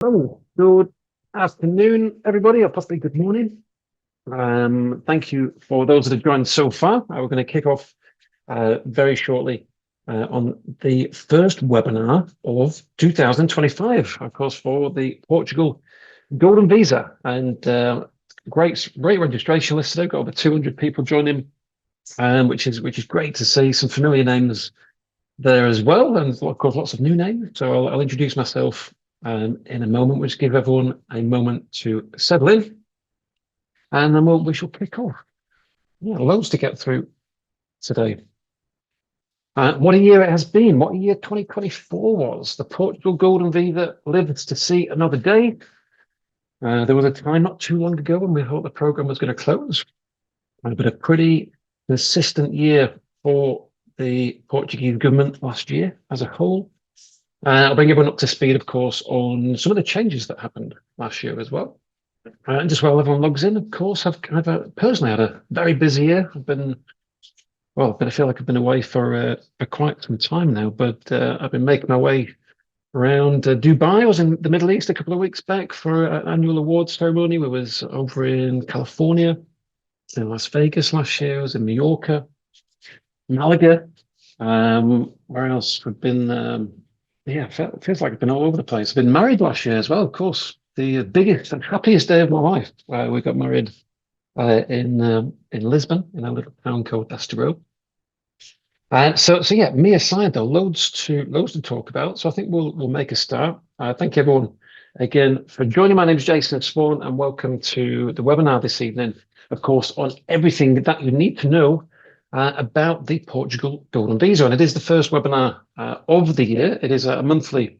Oh, good afternoon, everybody, or possibly good morning. Thank you for those that have joined so far. We're going to kick off very shortly on the first webinar of 2025, of course, for the Portugal Golden Visa. And great registration list today. Got over 200 people joining, which is great to see. Some familiar names there as well, and of course, lots of new names. So I'll introduce myself in a moment. We'll just give everyone a moment to settle in, and then we shall kick off. Yeah, loads to get through today. What a year it has been. What a year 2024 was. The Portugal Golden Visa lives to see another day. There was a time not too long ago when we thought the program was going to close, but a pretty consistent year for the Portuguese government last year as a whole. I'll bring everyone up to speed, of course, on some of the changes that happened last year as well. And just while everyone logs in, of course, I've personally had a very busy year. I feel like I've been away for quite some time now, but I've been making my way around Dubai. I was in the Middle East a couple of weeks back for an annual awards ceremony. We was over in California, in Las Vegas last year. I was in Mallorca, Malaga. Where else? We've been, feels like I've been all over the place. I've been married last year as well, of course. The biggest and happiest day of my life. We got married in Lisbon, in a little town called Estoril. So yeah, me aside though, loads to talk about. So I think we'll make a start. Thank you everyone again for joining. My name is Jason Swan, and welcome to the webinar this evening. Of course, on everything that you need to know about the Portugal Golden Visa, and it is the first webinar of the year. It is a monthly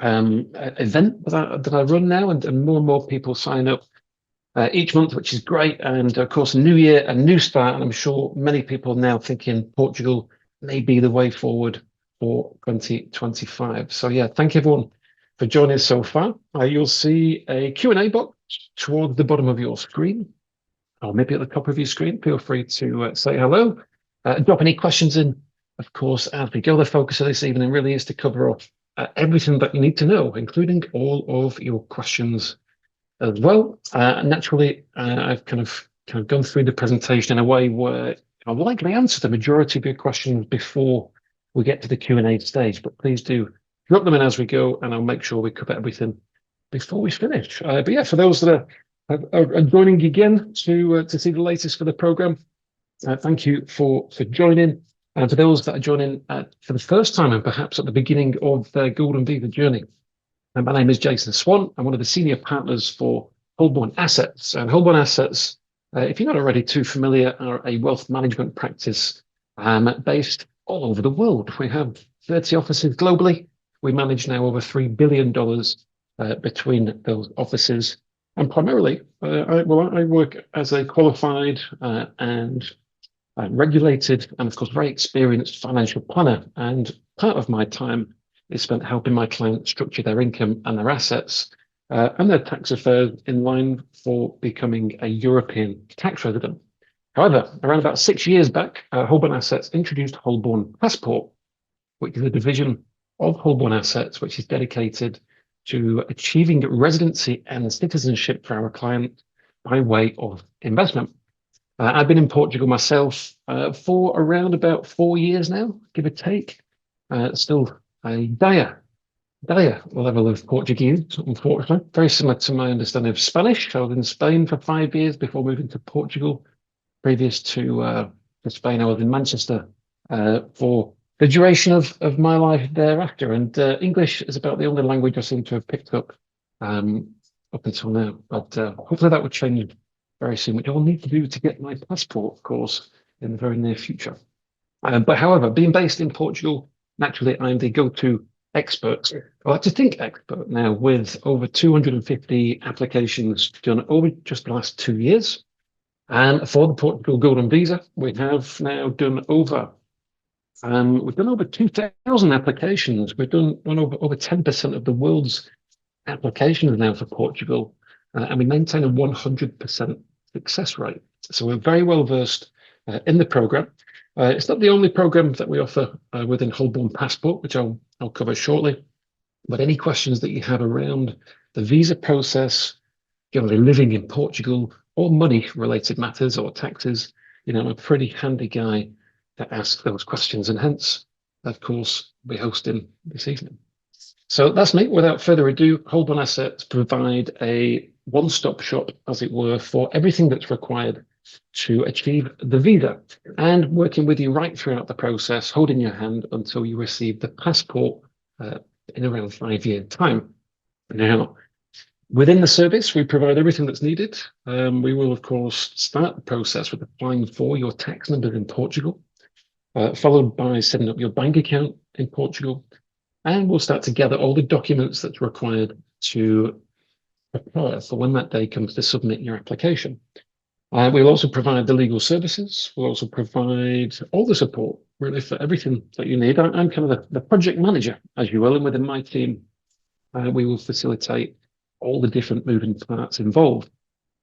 event that I run now, and more people sign up each month, which is great. And of course, a new year, a new start, and I'm sure many people now thinking Portugal may be the way forward for 2025. So yeah, thank you everyone for joining us so far. You'll see a Q&A box towards the bottom of your screen, or maybe at the top of your screen. Feel free to say hello. Drop any questions in, of course, as we go. The focus of this evening really is to cover off everything that you need to know, including all of your questions as well. Naturally, I've kind of gone through the presentation in a way where I'll likely answer the majority of your questions before we get to the Q&A stage, but please do drop them in as we go, and I'll make sure we cover everything before we finish. But yeah, for those that are joining again to see the latest for the program, thank you for joining. And for those that are joining for the first time and perhaps at the beginning of their Golden Visa journey, my name is Jason Swan. I'm one of the senior partners for Holborn Assets. And Holborn Assets, if you're not already too familiar, are a wealth management practice based all over the world. We have 30 offices globally. We manage now over $3 billion between those offices. And primarily, I work as a qualified and regulated and, of course, very experienced financial planner. And part of my time is spent helping my clients structure their income and their assets and their tax affairs in line for becoming a European tax resident. However, around about 6 years back, Holborn Assets introduced Holborn Passport, which is a division of Holborn Assets, which is dedicated to achieving residency and citizenship for our client by way of investment. I've been in Portugal myself for around about 4 years now, give or take. Still a dire level of Portuguese, unfortunately. Very similar to my understanding of Spanish. I was in Spain for 5 years before moving to Portugal. Previous to Spain, I was in Manchester for the duration of my life thereafter. And English is about the only language I seem to have picked up until now. But hopefully that will change very soon, which I will need to do to get my passport, of course, in the very near future. But however, being based in Portugal, naturally, I'm the go-to expert. I like to think expert now, with over 250 applications done over just the last 2 years. And for the Portugal Golden Visa, we have now done over 2,000 applications. We've done over 10% of the world's applications now for Portugal, and we maintain a 100% success rate. So we're very well versed in the program. It's not the only program that we offer within Holborn Passport, which I'll cover shortly. But any questions that you have around the visa process, generally living in Portugal, or money-related matters or taxes, I'm a pretty handy guy to ask those questions. And hence, of course, we're hosting this evening. So that's me. Without further ado, Hold On Assets provide a one-stop shop, as it were, for everything that's required to achieve the visa, and working with you right throughout the process, holding your hand until you receive the passport in around 5 years' time. Now, within the service, we provide everything that's needed. We will, of course, start the process with applying for your tax number in Portugal, followed by setting up your bank account in Portugal. And we'll start to gather all the documents that's required to prepare for when that day comes to submit your application. We'll also provide the legal services. We'll also provide all the support, really, for everything that you need. I'm kind of the project manager, as you will, and within my team, we will facilitate all the different moving parts involved.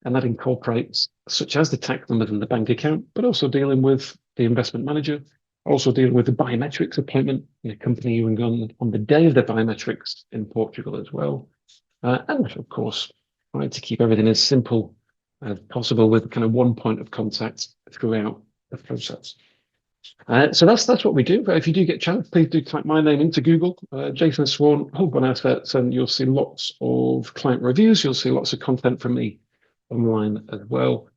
And that incorporates such as the tax numbers and the bank account, but also dealing with the investment manager, also dealing with the biometrics appointment, accompanying you on the day of the biometrics in Portugal as well. And of course, trying to keep everything as simple as possible with kind of one point of contact throughout the process. So that's what we do. If you do get a chance, please do type my name into Google, Jason Swan, Hold On Assets, and you'll see lots of client reviews. You'll see lots of content from me online as well.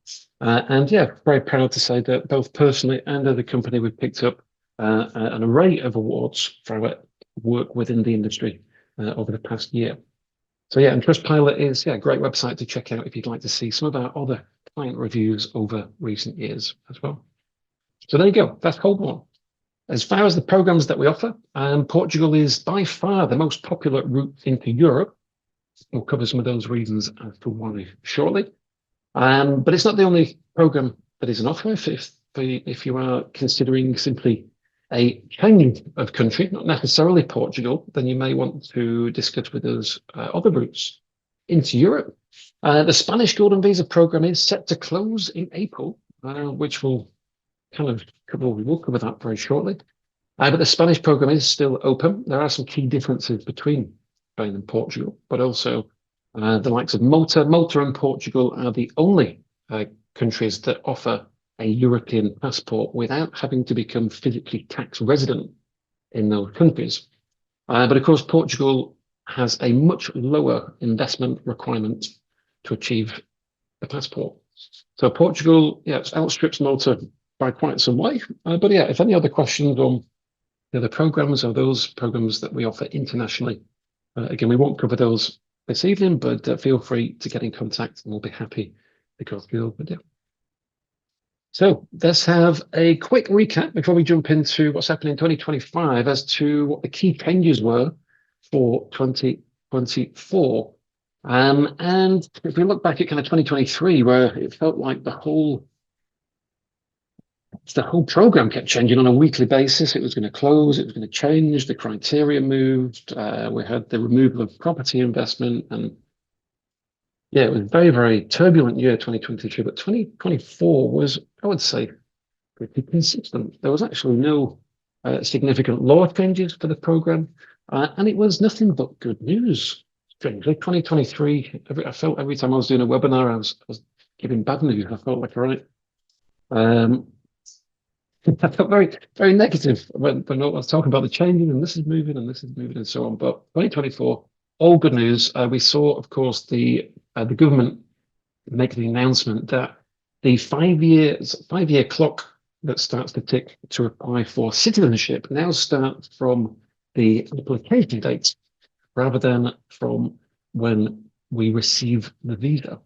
And yeah, very proud to say that both personally and as a company, we've picked up an array of awards for our work within the industry over the past year. So yeah, and Trustpilot is a great website to check out if you'd like to see some of our other client reviews over recent years as well. So there you go, that's Hold On. As far as the programs that we offer, Portugal is by far the most popular route into Europe. We'll cover some of those reasons as to why shortly. But it's not the only program that is an offer. If you are considering simply a change of country, not necessarily Portugal, then you may want to discuss with us other routes into Europe. The Spanish Golden Visa program is set to close in April, which will kind of we will cover that very shortly. But the Spanish program is still open. There are some key differences between Spain and Portugal, but also the likes of Malta. Malta and Portugal are the only countries that offer a European passport without having to become physically tax resident in those countries. But of course, Portugal has a much lower investment requirement to achieve the passport. So Portugal, outstrips Malta by quite some way. But yeah, if any other questions on the other programs or those programs that we offer internationally, again, we won't cover those this evening, but feel free to get in contact and we'll be happy to go through the video. So let's have a quick recap before we jump into what's happening in 2025 as to what the key changes were for 2024. And if we look back at kind of 2023, where it felt like the whole program kept changing on a weekly basis. It was going to close, it was going to change, the criteria moved, we had the removal of property investment, and yeah, it was a very, very turbulent year, 2023, but 2024 was, I would say, pretty consistent. There was actually no significant law changes for the program, and it was nothing but good news. Strangely, 2023, I felt every time I was doing a webinar, I was giving bad news. I felt like, all right. I felt very, very negative when I was talking about the changing and this is moving and this is moving and so on. But 2024, all good news. We saw, of course, the government make the announcement that the 5 year clock that starts to tick to apply for citizenship now starts from the application date rather than from when we receive the visa.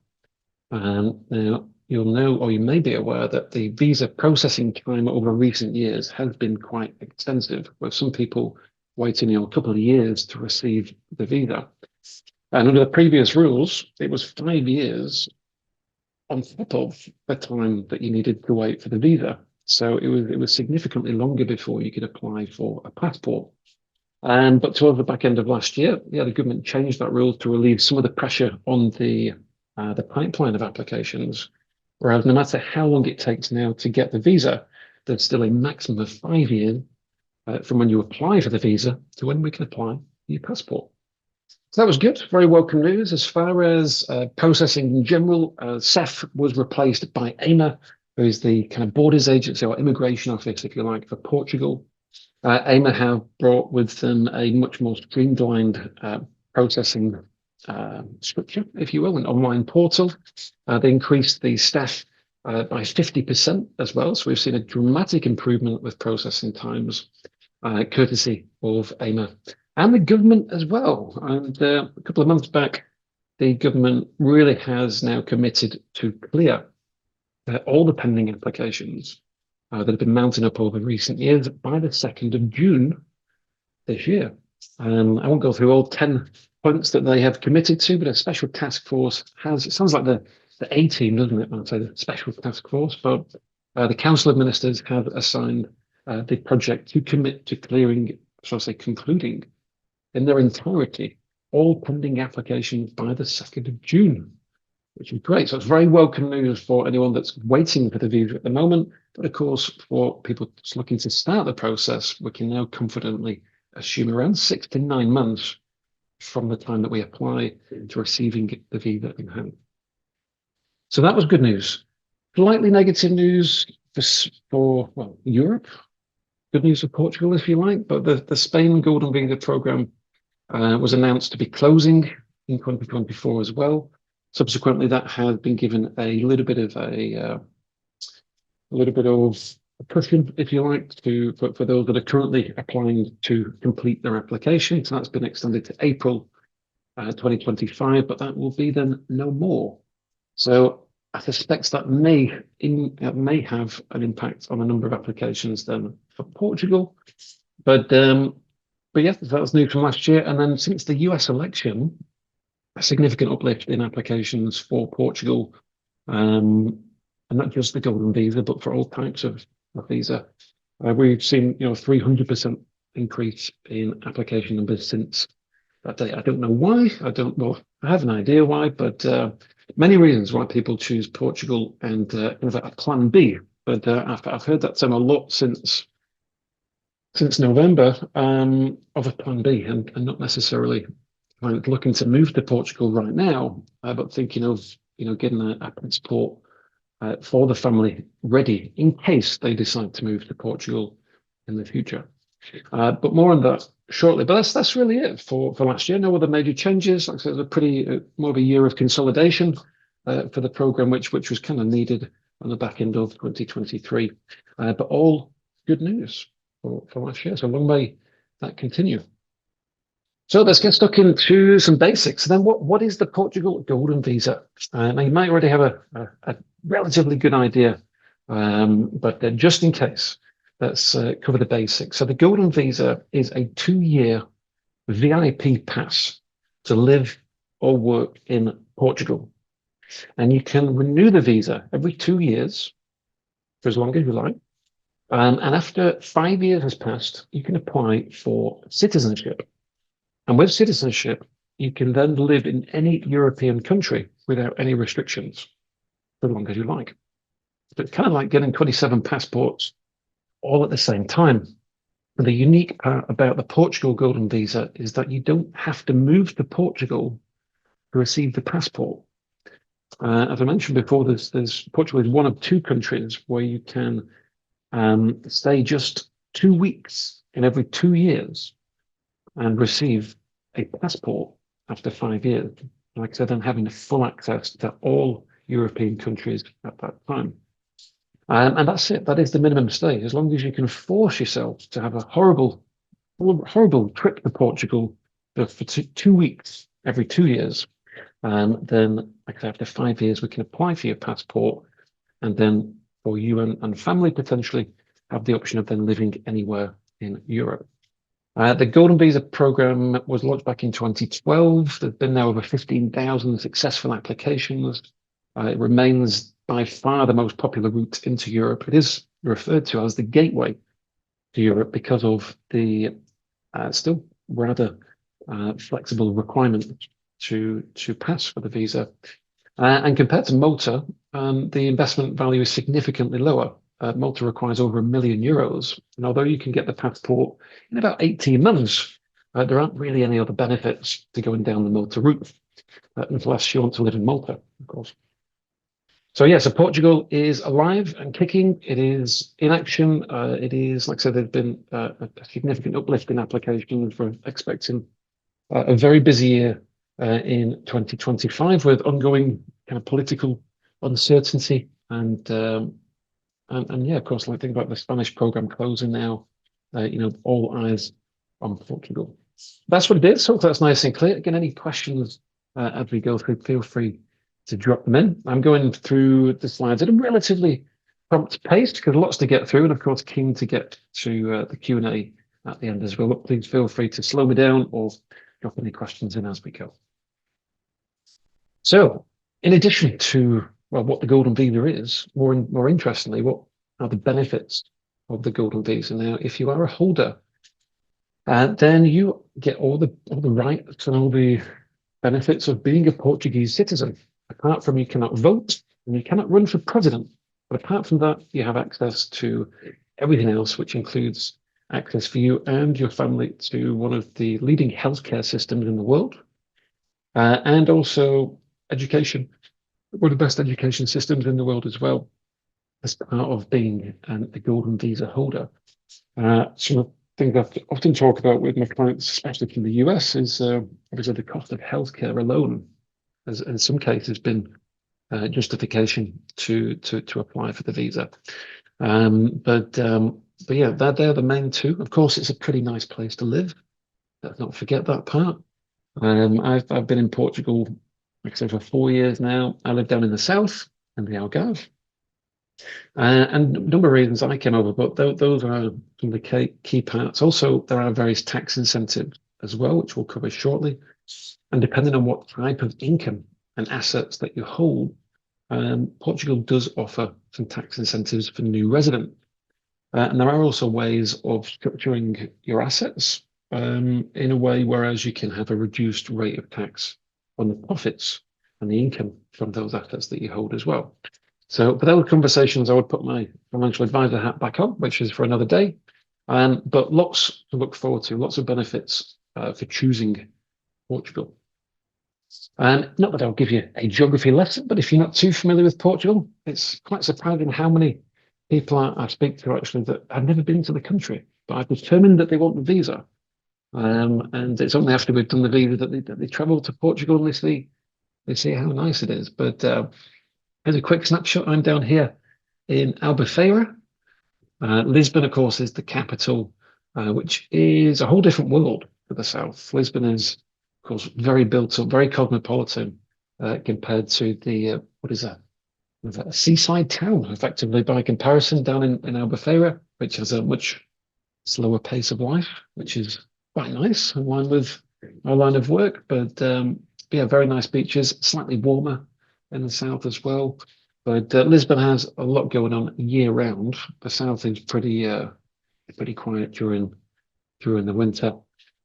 Now, you'll know, or you may be aware, that the visa processing time over recent years has been quite extensive, with some people waiting a couple of years to receive the visa. And under the previous rules, it was 5 years on top of the time that you needed to wait for the visa. So it was significantly longer before you could apply for a passport. But towards the back end of last year, the government changed that rule to relieve some of the pressure on the pipeline of applications. Whereas no matter how long it takes now to get the visa, there's still a maximum of 5 years from when you apply for the visa to when we can apply for your passport. So that was good. Very welcome news. As far as processing in general, CEF was replaced by AMA, who is the kind of borders agency or immigration office, if you like, for Portugal. AMA have brought with them a much more streamlined processing structure, if you will, an online portal. They increased the staff by 50% as well. So we've seen a dramatic improvement with processing times, courtesy of AMA and the government as well. And a couple of months back, the government really has now committed to clear all the pending applications that have been mounting up over recent years by the 2nd of June this year. I won't go through all 10 points that they have committed to, but a special task force has, it sounds like the A team, doesn't it? I'd say the special task force, but the Council of Ministers have assigned the project to commit to clearing, shall I say, concluding in their entirety all pending applications by the 2nd of June, which is great. So it's very welcome news for anyone that's waiting for the visa at the moment. But of course, for people looking to start the process, we can now confidently assume around 6 to 9 months from the time that we apply to receiving the visa in hand. So that was good news. Slightly negative news for well, Europe. Good news for Portugal, if you like, but the Spain Golden Visa program was announced to be closing in 2024 as well. Subsequently, that has been given a little bit of a cushion, if you like, for those that are currently applying to complete their application. So that's been extended to April 2025, but that will be then no more. So I suspect that may have an impact on the number of applications then for Portugal. But yes, that was new from last year. And then since the US election, a significant uplift in applications for Portugal, and not just the Golden Visa, but for all types of visa. We've seen 300% increase in application numbers since that day. I don't know why. I have an idea why, but many reasons why people choose Portugal and kind of a plan B. But I've heard that term a lot since November of a plan B, and not necessarily looking to move to Portugal right now, but thinking of getting a passport for the family ready in case they decide to move to Portugal in the future. But more on that shortly. But that's really it for last year. No other major changes. Like I said, it was a pretty more of a year of consolidation for the program, which was kind of needed on the back end of 2023. But all good news for last year. So long may that continue. So let's get stuck into some basics. Then what is the Portugal Golden Visa? Now you might already have a relatively good idea, but just in case, let's cover the basics. So the Golden Visa is a 2-year VIP pass to live or work in Portugal. And you can renew the visa every 2 years for as long as you like. And after 5 years has passed, you can apply for citizenship. And with citizenship, you can then live in any European country without any restrictions for as long as you like. So it's kind of like getting 27 passports all at the same time. And the unique part about the Portugal Golden Visa is that you don't have to move to Portugal to receive the passport. As I mentioned before, Portugal is one of 2 countries where you can stay just 2 weeks in every 2 years and receive a passport after 5 years. Like I said, then having full access to all European countries at that time. And that's it. That is the minimum stay. As long as you can force yourself to have a horrible trip to Portugal for 2 weeks every 2 years, then like I said, after 5 years, we can apply for your passport, and then for you and family potentially have the option of then living anywhere in Europe. The Golden Visa program was launched back in 2012. There's been now over 15,000 successful applications. It remains by far the most popular route into Europe. It is referred to as the gateway to Europe because of the still rather flexible requirement to pass for the visa. And compared to Malta, the investment value is significantly lower. Malta requires over €1 million. And although you can get the passport in about 18 months, there aren't really any other benefits to going down the Malta route, unless you want to live in Malta, of course. So yeah, so Portugal is alive and kicking. It is in action. It is, like I said, there's been a significant uplift in applications. We're expecting a very busy year in 2025 with ongoing kind of political uncertainty and yeah, of course, like think about the Spanish program closing now. All eyes on Portugal. That's what it is. Hopefully that's nice and clear. Again, any questions as we go through, feel free to drop them in. I'm going through the slides at a relatively prompt pace because lots to get through, and of course, keen to get to the Q&A at the end as well. But please feel free to slow me down or drop any questions in as we go. So, in addition to what the Golden Visa is, more interestingly, what are the benefits of the Golden Visa? Now, if you are a holder, then you get all the rights and all the benefits of being a Portuguese citizen. Apart from you cannot vote and you cannot run for president, but apart from that, you have access to everything else, which includes access for you and your family to one of the leading healthcare systems in the world, and also education, one of the best education systems in the world as well, as part of being a Golden Visa holder. Some of the things I often talk about with my clients, especially from the US, is obviously the cost of healthcare alone has in some cases been justification to apply for the visa. But yeah, they're the main two. Of course, it's a pretty nice place to live. Let's not forget that part. I've been in Portugal, like I said, for 4 years now. I live down in the south in the Algarve. And a number of reasons I came over, but those are some of the key parts. Also, there are various tax incentives as well, which we'll cover shortly. And depending on what type of income and assets that you hold, Portugal does offer some tax incentives for new residents. And there are also ways of structuring your assets in a way whereas you can have a reduced rate of tax on the profits and the income from those assets that you hold as well. So for those conversations, I would put my financial advisor hat back on, which is for another day. But lots to look forward to, lots of benefits for choosing Portugal. And not that I'll give you a geography lesson, but if you're not too familiar with Portugal, it's quite surprising how many people I speak to actually that have never been to the country, but I've determined that they want the visa. And it's only after we've done the visa that they travel to Portugal and they see how nice it is. But as a quick snapshot, I'm down here in Albufeira. Lisbon, of course, is the capital, which is a whole different world to the south. Lisbon is, of course, very built up, very cosmopolitan compared to the, what is that? A seaside town, effectively, by comparison, down in Albufeira, which has a much slower pace of life, which is quite nice, in line with our line of work. But yeah, very nice beaches, slightly warmer in the south as well. But Lisbon has a lot going on year round. The south is pretty quiet during the winter.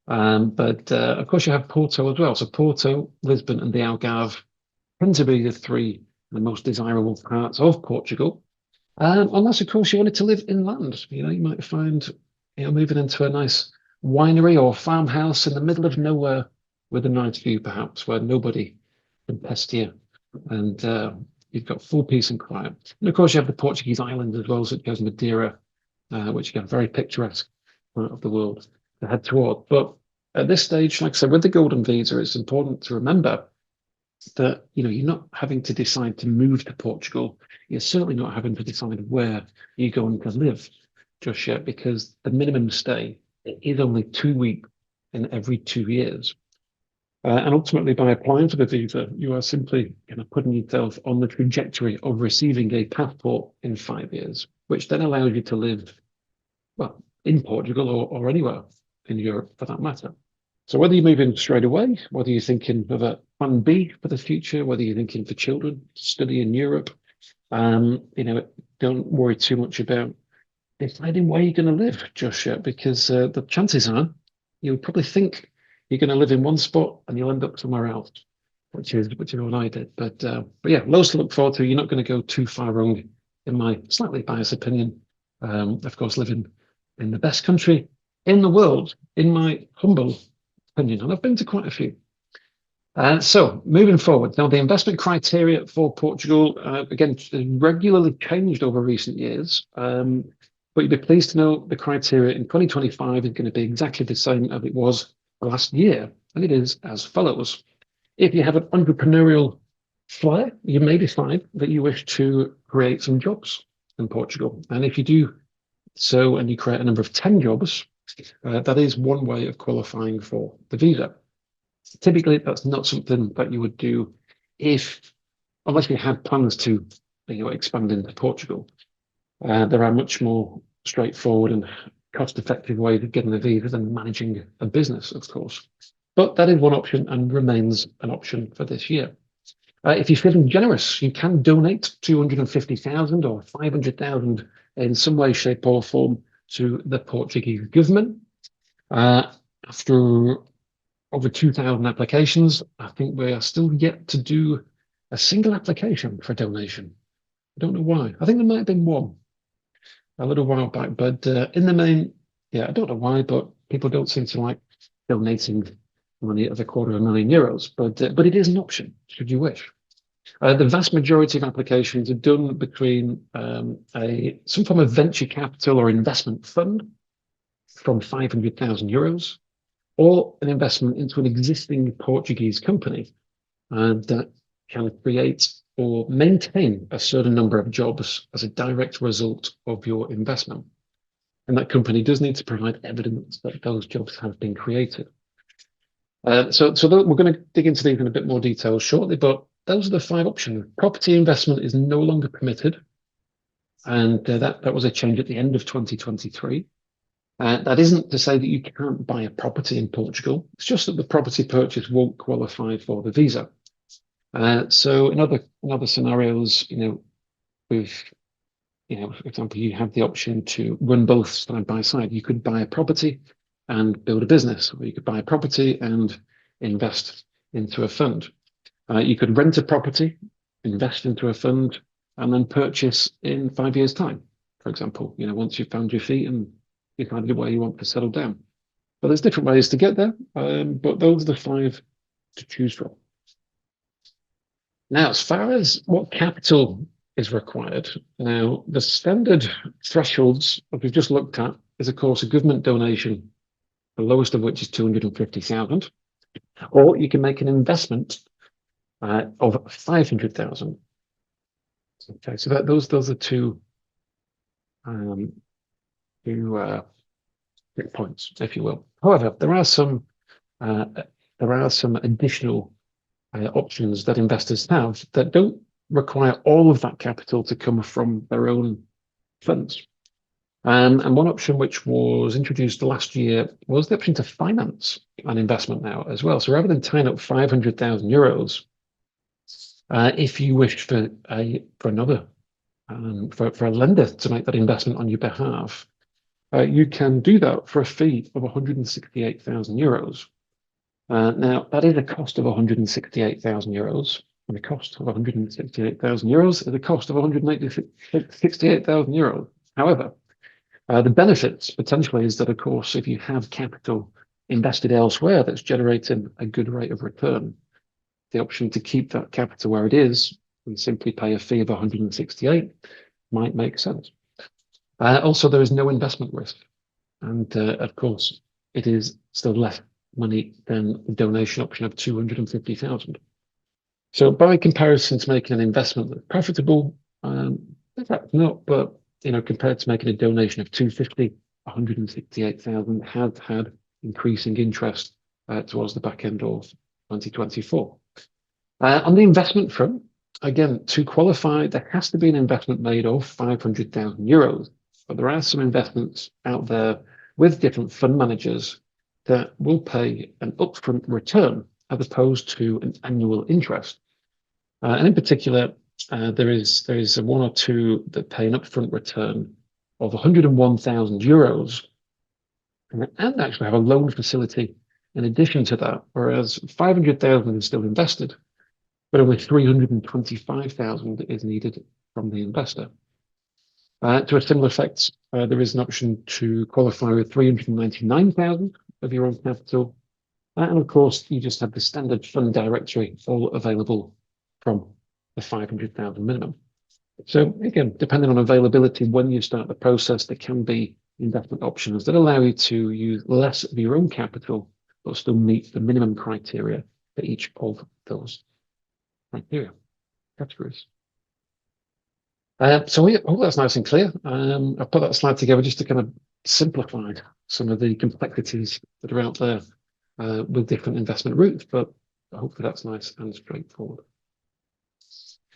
But of course, you have Porto as well. So Porto, Lisbon, and the Algarve tend to be the three the most desirable parts of Portugal. Unless, of course, you wanted to live inland. You might find moving into a nice winery or farmhouse in the middle of nowhere with a nice view, perhaps, where nobody can pest you, and you've got full peace and quiet. And of course, you have the Portuguese islands as well, such as Madeira, which again, very picturesque part of the world to head toward. But at this stage, like I said, with the Golden Visa, it's important to remember that you're not having to decide to move to Portugal. You're certainly not having to decide where you're going to live just yet, because the minimum stay is only 2 weeks in every 2 years. And ultimately, by applying for the visa, you are simply putting yourself on the trajectory of receiving a passport in 5 years, which then allows you to live, well, in Portugal or anywhere in Europe for that matter. So whether you're moving straight away, whether you're thinking of a plan B for the future, whether you're thinking for children to study in Europe, don't worry too much about deciding where you're going to live just yet, because the chances are you'll probably think you're going to live in one spot and you'll end up somewhere else, which is what I did. But yeah, loads to look forward to. You're not going to go too far wrong, in my slightly biased opinion. Of course, living in the best country in the world, in my humble opinion, and I've been to quite a few. So moving forward, now the investment criteria for Portugal, again, regularly changed over recent years. But you'd be pleased to know the criteria in 2025 is going to be exactly the same as it was last year. And it is as follows. If you have an entrepreneurial flair, you may decide that you wish to create some jobs in Portugal. And if you do so and you create a number of 10 jobs, that is one way of qualifying for the visa. Typically, that's not something that you would do unless you had plans to expand into Portugal. There are much more straightforward and cost-effective ways of getting a visa than managing a business, of course. But that is one option and remains an option for this year. If you're feeling generous, you can donate 250,000 or 500,000 in some way, shape, or form to the Portuguese government. After over 2,000 applications, I think we are still yet to do a single application for donation. I don't know why. I think there might have been one a little while back, but in the main, yeah, I don't know why, but people don't seem to like donating money of €250,000, but it is an option should you wish. The vast majority of applications are done between some form of venture capital or investment fund from €500,000 or an investment into an existing Portuguese company that can create or maintain a certain number of jobs as a direct result of your investment. And that company does need to provide evidence that those jobs have been created. So we're going to dig into these in a bit more detail shortly, but those are the 5 options. Property investment is no longer permitted, and that was a change at the end of 2023. That isn't to say that you can't buy a property in Portugal. It's just that the property purchase won't qualify for the visa. So in other scenarios, for example, you have the option to run both side by side. You could buy a property and build a business, or you could buy a property and invest into a fund. You could rent a property, invest into a fund, and then purchase in 5 years' time, for example, once you've found your feet and decided where you want to settle down. But there's different ways to get there, but those are the 5 to choose from. Now, as far as what capital is required, now the standard thresholds that we've just looked at is, of course, a government donation, the lowest of which is 250,000, or you can make an investment of 500,000. Okay, so those are two points, if you will. However, there are some additional options that investors have that don't require all of that capital to come from their own funds. And one option which was introduced last year was the option to finance an investment now as well. So rather than tying up €500,000, if you wish for a lender to make that investment on your behalf, you can do that for a fee of €168,000. Now, that is a cost of €168,000, and the cost of €168,000 is the cost of €168,000. However, the benefits potentially is that, of course, if you have capital invested elsewhere that's generating a good rate of return, the option to keep that capital where it is and simply pay a fee of 168 might make sense. Also, there is no investment risk. And of course, it is still less money than the donation option of 250,000. So by comparison to making an investment that's profitable, in fact, not, but compared to making a donation of 250, 168,000 has had increasing interest towards the back end of 2024. On the investment front, again, to qualify, there has to be an investment made of €500,000. But there are some investments out there with different fund managers that will pay an upfront return as opposed to an annual interest. And in particular, there is one or two that pay an upfront return of €101,000 and actually have a loan facility in addition to that, whereas 500,000 is still invested, but only 325,000 is needed from the investor. To a similar effect, there is an option to qualify with 399,000 of your own capital, And of course, you just have the standard fund directory all available from the 500,000 minimum. So again, depending on availability, when you start the process, there can be investment options that allow you to use less of your own capital, but still meet the minimum criteria for each of those criteria categories. So I hope that's nice and clear. I put that slide together just to kind of simplify some of the complexities that are out there with different investment routes, but hopefully that's nice and straightforward.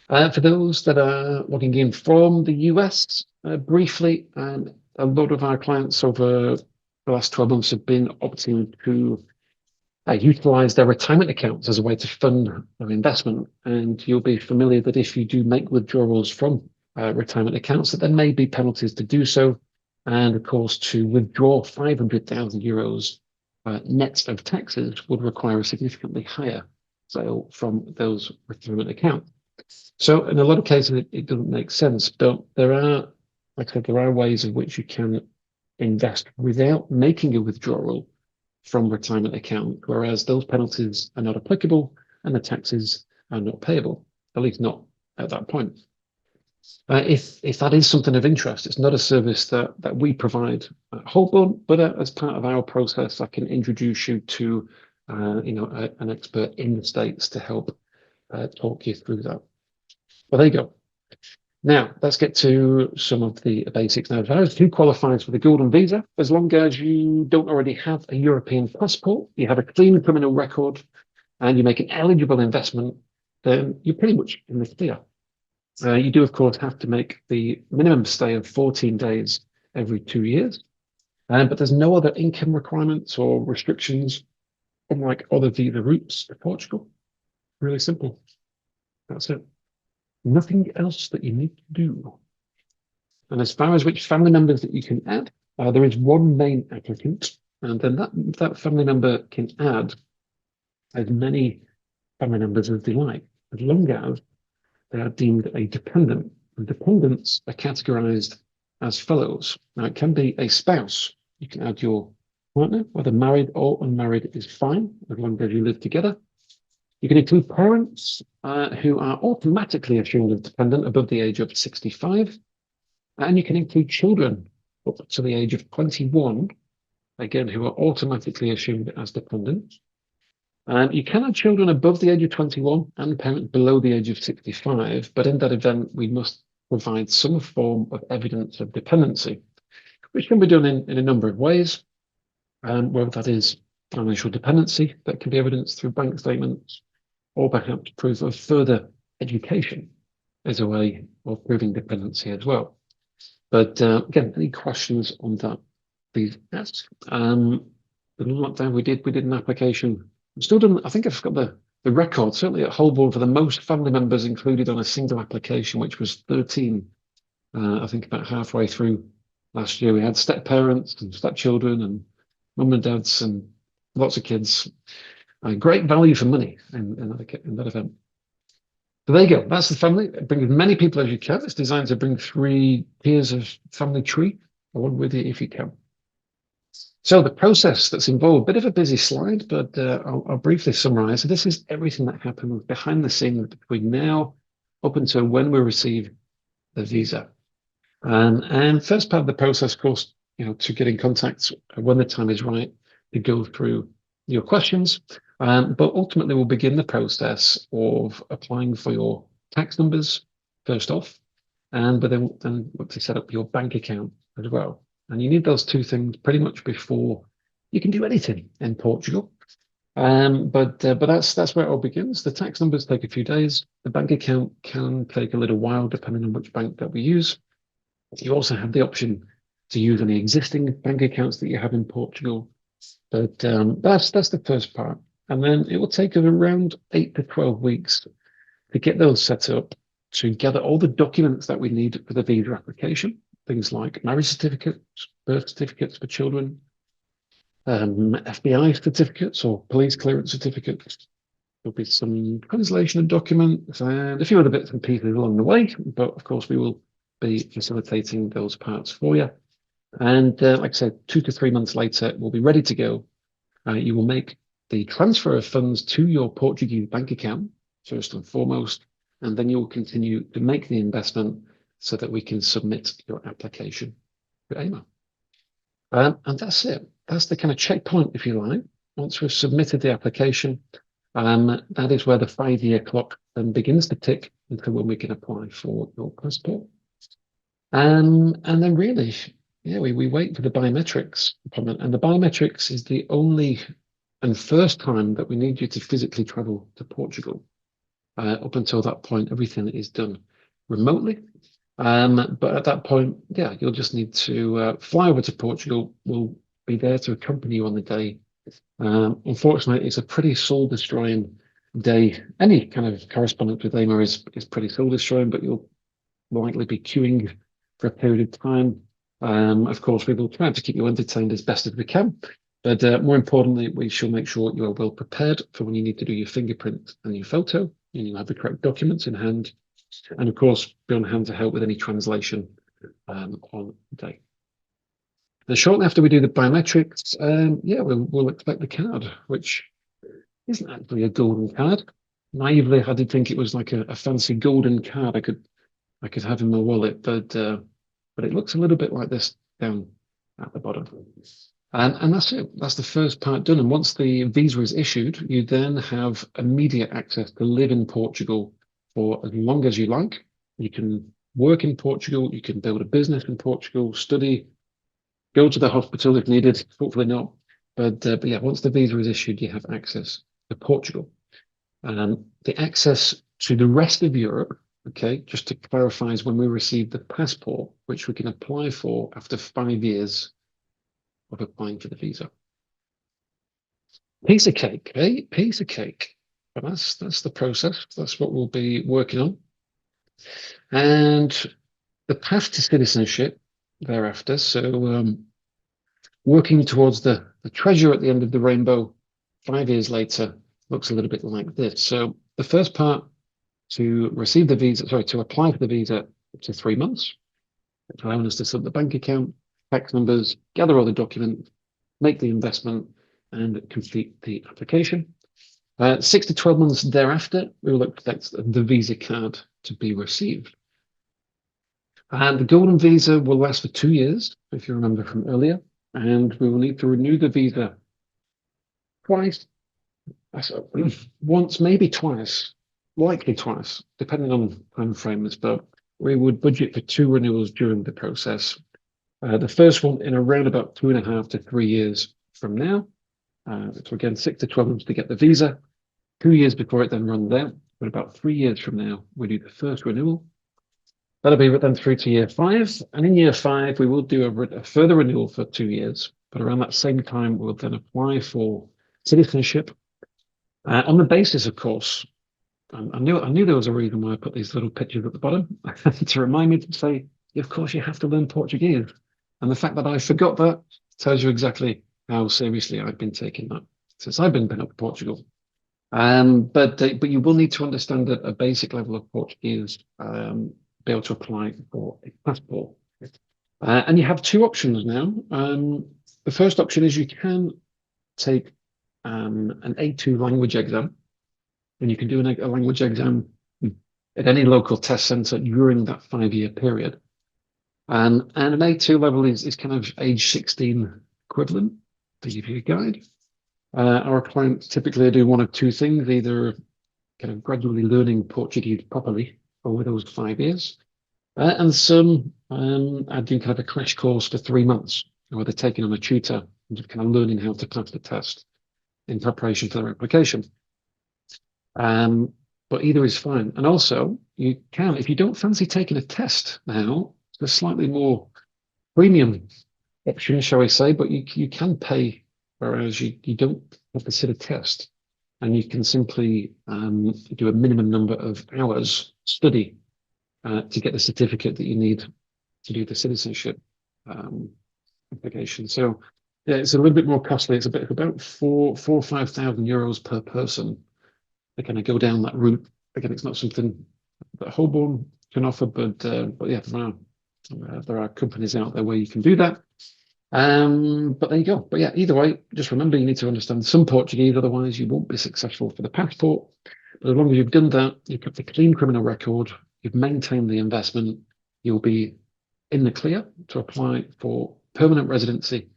For those that are logging in from the US, briefly, a lot of our clients over the last 12 months have been opting to utilize their retirement accounts as a way to fund their investment. And you'll be familiar that if you do make withdrawals from retirement accounts, that there may be penalties to do so. And of course, to withdraw 500,000 euros net of taxes would require a significantly higher sale from those retirement accounts. So in a lot of cases, it doesn't make sense, but there are, like I said, there are ways in which you can invest without making a withdrawal from retirement account, whereas those penalties are not applicable and the taxes are not payable, at least not at that point. If that is something of interest, it's not a service that we provide at Holborn, but as part of our process, I can introduce you to an expert in the States to help talk you through that. Well, there you go. Now, let's get to some of the basics now. Who qualifies for the Golden Visa? As long as you don't already have a European passport, you have a clean criminal record, and you make an eligible investment, then you're pretty much in the clear. You do, of course, have to make the minimum stay of 14 days every 2 years, but there's no other income requirements or restrictions, unlike other visa routes to Portugal. Really simple. That's it. Nothing else that you need to do. And as far as which family members that you can add, there is one main applicant, and then that family member can add as many family members as they like, as long as they are deemed a dependent. And dependents are categorized as follows. Now, it can be a spouse. You can add your partner, whether married or unmarried is fine, as long as you live together. You can include parents who are automatically assumed as dependent above the age of 65. And you can include children up to the age of 21, again, who are automatically assumed as dependent. You can have children above the age of 21 and parents below the age of 65, but in that event, we must provide some form of evidence of dependency, which can be done in a number of ways, whether that is financial dependency that can be evidenced through bank statements, or perhaps proof of further education as a way of proving dependency as well. But again, any questions on that, please ask. The lockdown we did an application. I'm still done. I think I've got the record, certainly at Holborn, for the most family members included on a single application, which was 13. I think about halfway through last year, we had step parents and stepchildren and mum and dads and lots of kids. Great value for money in that event. So there you go. That's the family. Bring as many people as you can. It's designed to bring 3 tiers of family tree along with you if you can. So the process that's involved, bit of a busy slide, but I'll briefly summarize. So this is everything that happens behind the scenes between now up until when we receive the visa. And first part of the process, of course, to get in contact when the time is right to go through your questions. But ultimately, we'll begin the process of applying for your tax numbers first off, but then look to set up your bank account as well. And you need those 2 things pretty much before you can do anything in Portugal. But that's where it all begins. The tax numbers take a few days. The bank account can take a little while, depending on which bank that we use. You also have the option to use any existing bank accounts that you have in Portugal. But that's the first part. And then it will take us around 8 to 12 weeks to get those set up, to gather all the documents that we need for the visa application, things like marriage certificates, birth certificates for children, FBI certificates or police clearance certificates. There'll be some translation of documents and a few other bits and pieces along the way, but of course we will be facilitating those parts for you. And like I said, 2 to 3 months later, we'll be ready to go. You will make the transfer of funds to your Portuguese bank account, first and foremost, and then you'll continue to make the investment so that we can submit your application to AIMA. And that's it. That's the kind of checkpoint, if you like. Once we've submitted the application, that is where the 5-year clock then begins to tick until when we can apply for your passport. And then really, yeah, we wait for the biometrics appointment. And the biometrics is the only and first time that we need you to physically travel to Portugal. Up until that point, everything is done remotely. But at that point, yeah, you'll just need to fly over to Portugal. We'll be there to accompany you on the day. Unfortunately, it's a pretty soul-destroying day. Any kind of correspondence with AIMA is pretty soul-destroying, but you'll likely be queuing for a period of time. Of course, we will try to keep you entertained as best as we can. But more importantly, we shall make sure you are well prepared for when you need to do your fingerprint and your photo. And you'll have the correct documents in hand. And of course, be on hand to help with any translation on the day. And shortly after we do the biometrics, yeah, we'll expect the card, which isn't actually a golden card. Naively, I did think it was like a fancy golden card I could have in my wallet, but it looks a little bit like this down at the bottom. And that's it. That's the first part done. And once the visa is issued, you then have immediate access to live in Portugal for as long as you like. You can work in Portugal. You can build a business in Portugal, study, go to the hospital if needed. Hopefully not. But yeah, once the visa is issued, you have access to Portugal. The access to the rest of Europe, okay, just to clarify, is when we receive the passport, which we can apply for after 5 years of applying for the visa. Piece of cake, eh? Piece of cake. But that's the process. That's what we'll be working on. And the path to citizenship thereafter. So working towards the treasure at the end of the rainbow 5 years later looks a little bit like this. So the first part, to receive the visa, sorry, to apply for the visa, up to 3 months, allowing us to set up the bank account, tax numbers, gather all the documents, make the investment, and complete the application. 6 to 12 months thereafter, we will expect the visa card to be received. And the Golden Visa will last for 2 years, if you remember from earlier, and we will need to renew the visa twice, once, maybe twice, likely twice, depending on time frames, but we would budget for 2 renewals during the process. The first one in around about 2.5 to 3 years from now. So again, 6 to 12 months to get the visa, 2 years before it then runs out. But about 3 years from now, we do the first renewal. That'll be then through to year 5. And in year 5, we will do a further renewal for 2 years. But around that same time, we'll then apply for citizenship on the basis, of course. I knew there was a reason why I put these little pictures at the bottom to remind me to say, of course, you have to learn Portuguese. And the fact that I forgot that tells you exactly how seriously I've been taking that since I've been up to Portugal. But you will need to understand a basic level of Portuguese, be able to apply for a passport. And you have 2 options now. The first option is you can take an A2 language exam, and you can do a language exam at any local test centre during that 5-year period. And an A2 level is kind of age 16 equivalent, to give you a guide. Our clients typically do one of 2 things, either kind of gradually learning Portuguese properly over those 5 years, and some are doing kind of a crash course for 3 months, where they're taking on a tutor and just kind of learning how to pass the test in preparation for their application. But either is fine. And also, you can, if you don't fancy taking a test now, there's slightly more premium option, shall we say, but you can pay, whereas you don't have to sit a test, and you can simply do a minimum number of hours study to get the certificate that you need to do the citizenship application. So yeah, it's a little bit more costly. It's about 4,000 or 5,000 euros per person to kind of go down that route. Again, it's not something that Holborn can offer, but yeah, there are companies out there where you can do that. But there you go. But yeah, either way, just remember you need to understand some Portuguese, otherwise you won't be successful for the passport. But as long as you've done that, you've got the clean criminal record, you've maintained the investment, you'll be in the clear to apply for permanent residency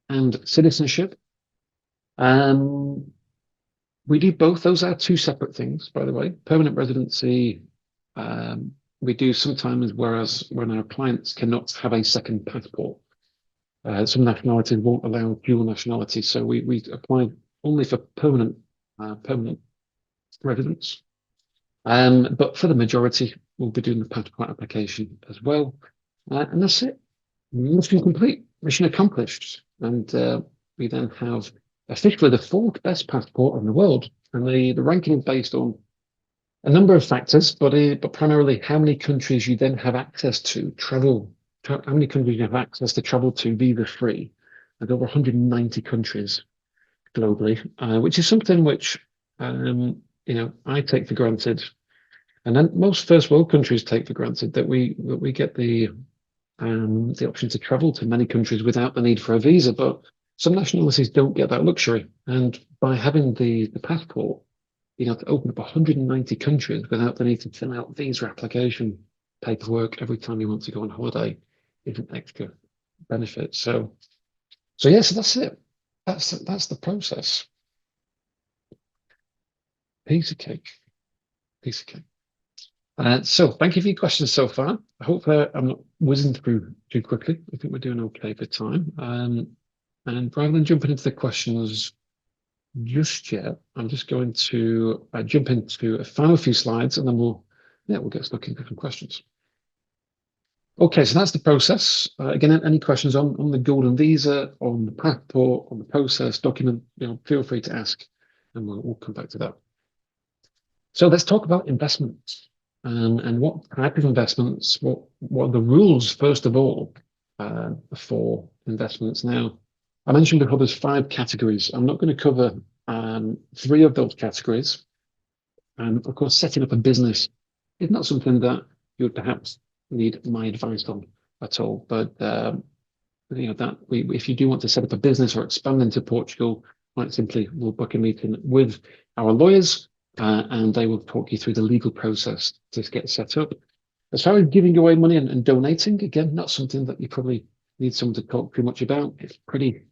and citizenship. We do both. Those are two separate things, by the way. Permanent residency, we do sometimes, whereas when our clients cannot have a second passport. Some nationalities won't allow dual nationality, so we apply only for permanent residents. But for the majority, we'll be doing the passport application as well. And that's it. Mission complete, mission accomplished. And we then have officially the fourth best passport in the world. And the ranking is based on a number of factors, but primarily how many countries you then have access to how many countries you have access to travel to visa-free. And over 190 countries globally, which is something which I take for granted, and then most first world countries take for granted that we get the option to travel to many countries without the need for a visa. But some nationalities don't get that luxury, and by having the passport, to open up 190 countries without the need to fill out visa application paperwork every time you want to go on holiday is an extra benefit. So yeah, so that's it. That's the process. Piece of cake. Piece of cake. So thank you for your questions so far. I hope I'm not whizzing through too quickly. I think we're doing okay for time. And rather than jumping into the questions just yet, I'm just going to jump into a final few slides, and then we'll get stuck into some questions. Okay, so that's the process. Again, any questions on the Golden Visa, on the passport, on the process document, feel free to ask, and we'll come back to that. So let's talk about investments and what type of investments, what are the rules, first of all, for investments. Now, I mentioned before there's 5 categories. I'm not going to cover 3 of those categories. And of course, setting up a business is not something that you would perhaps need my advice on at all. But if you do want to set up a business or expand into Portugal, quite simply, we'll book a meeting with our lawyers, and they will talk you through the legal process to get set up. As far as giving away money and donating, again, not something that you probably need someone to talk too much about. It's pretty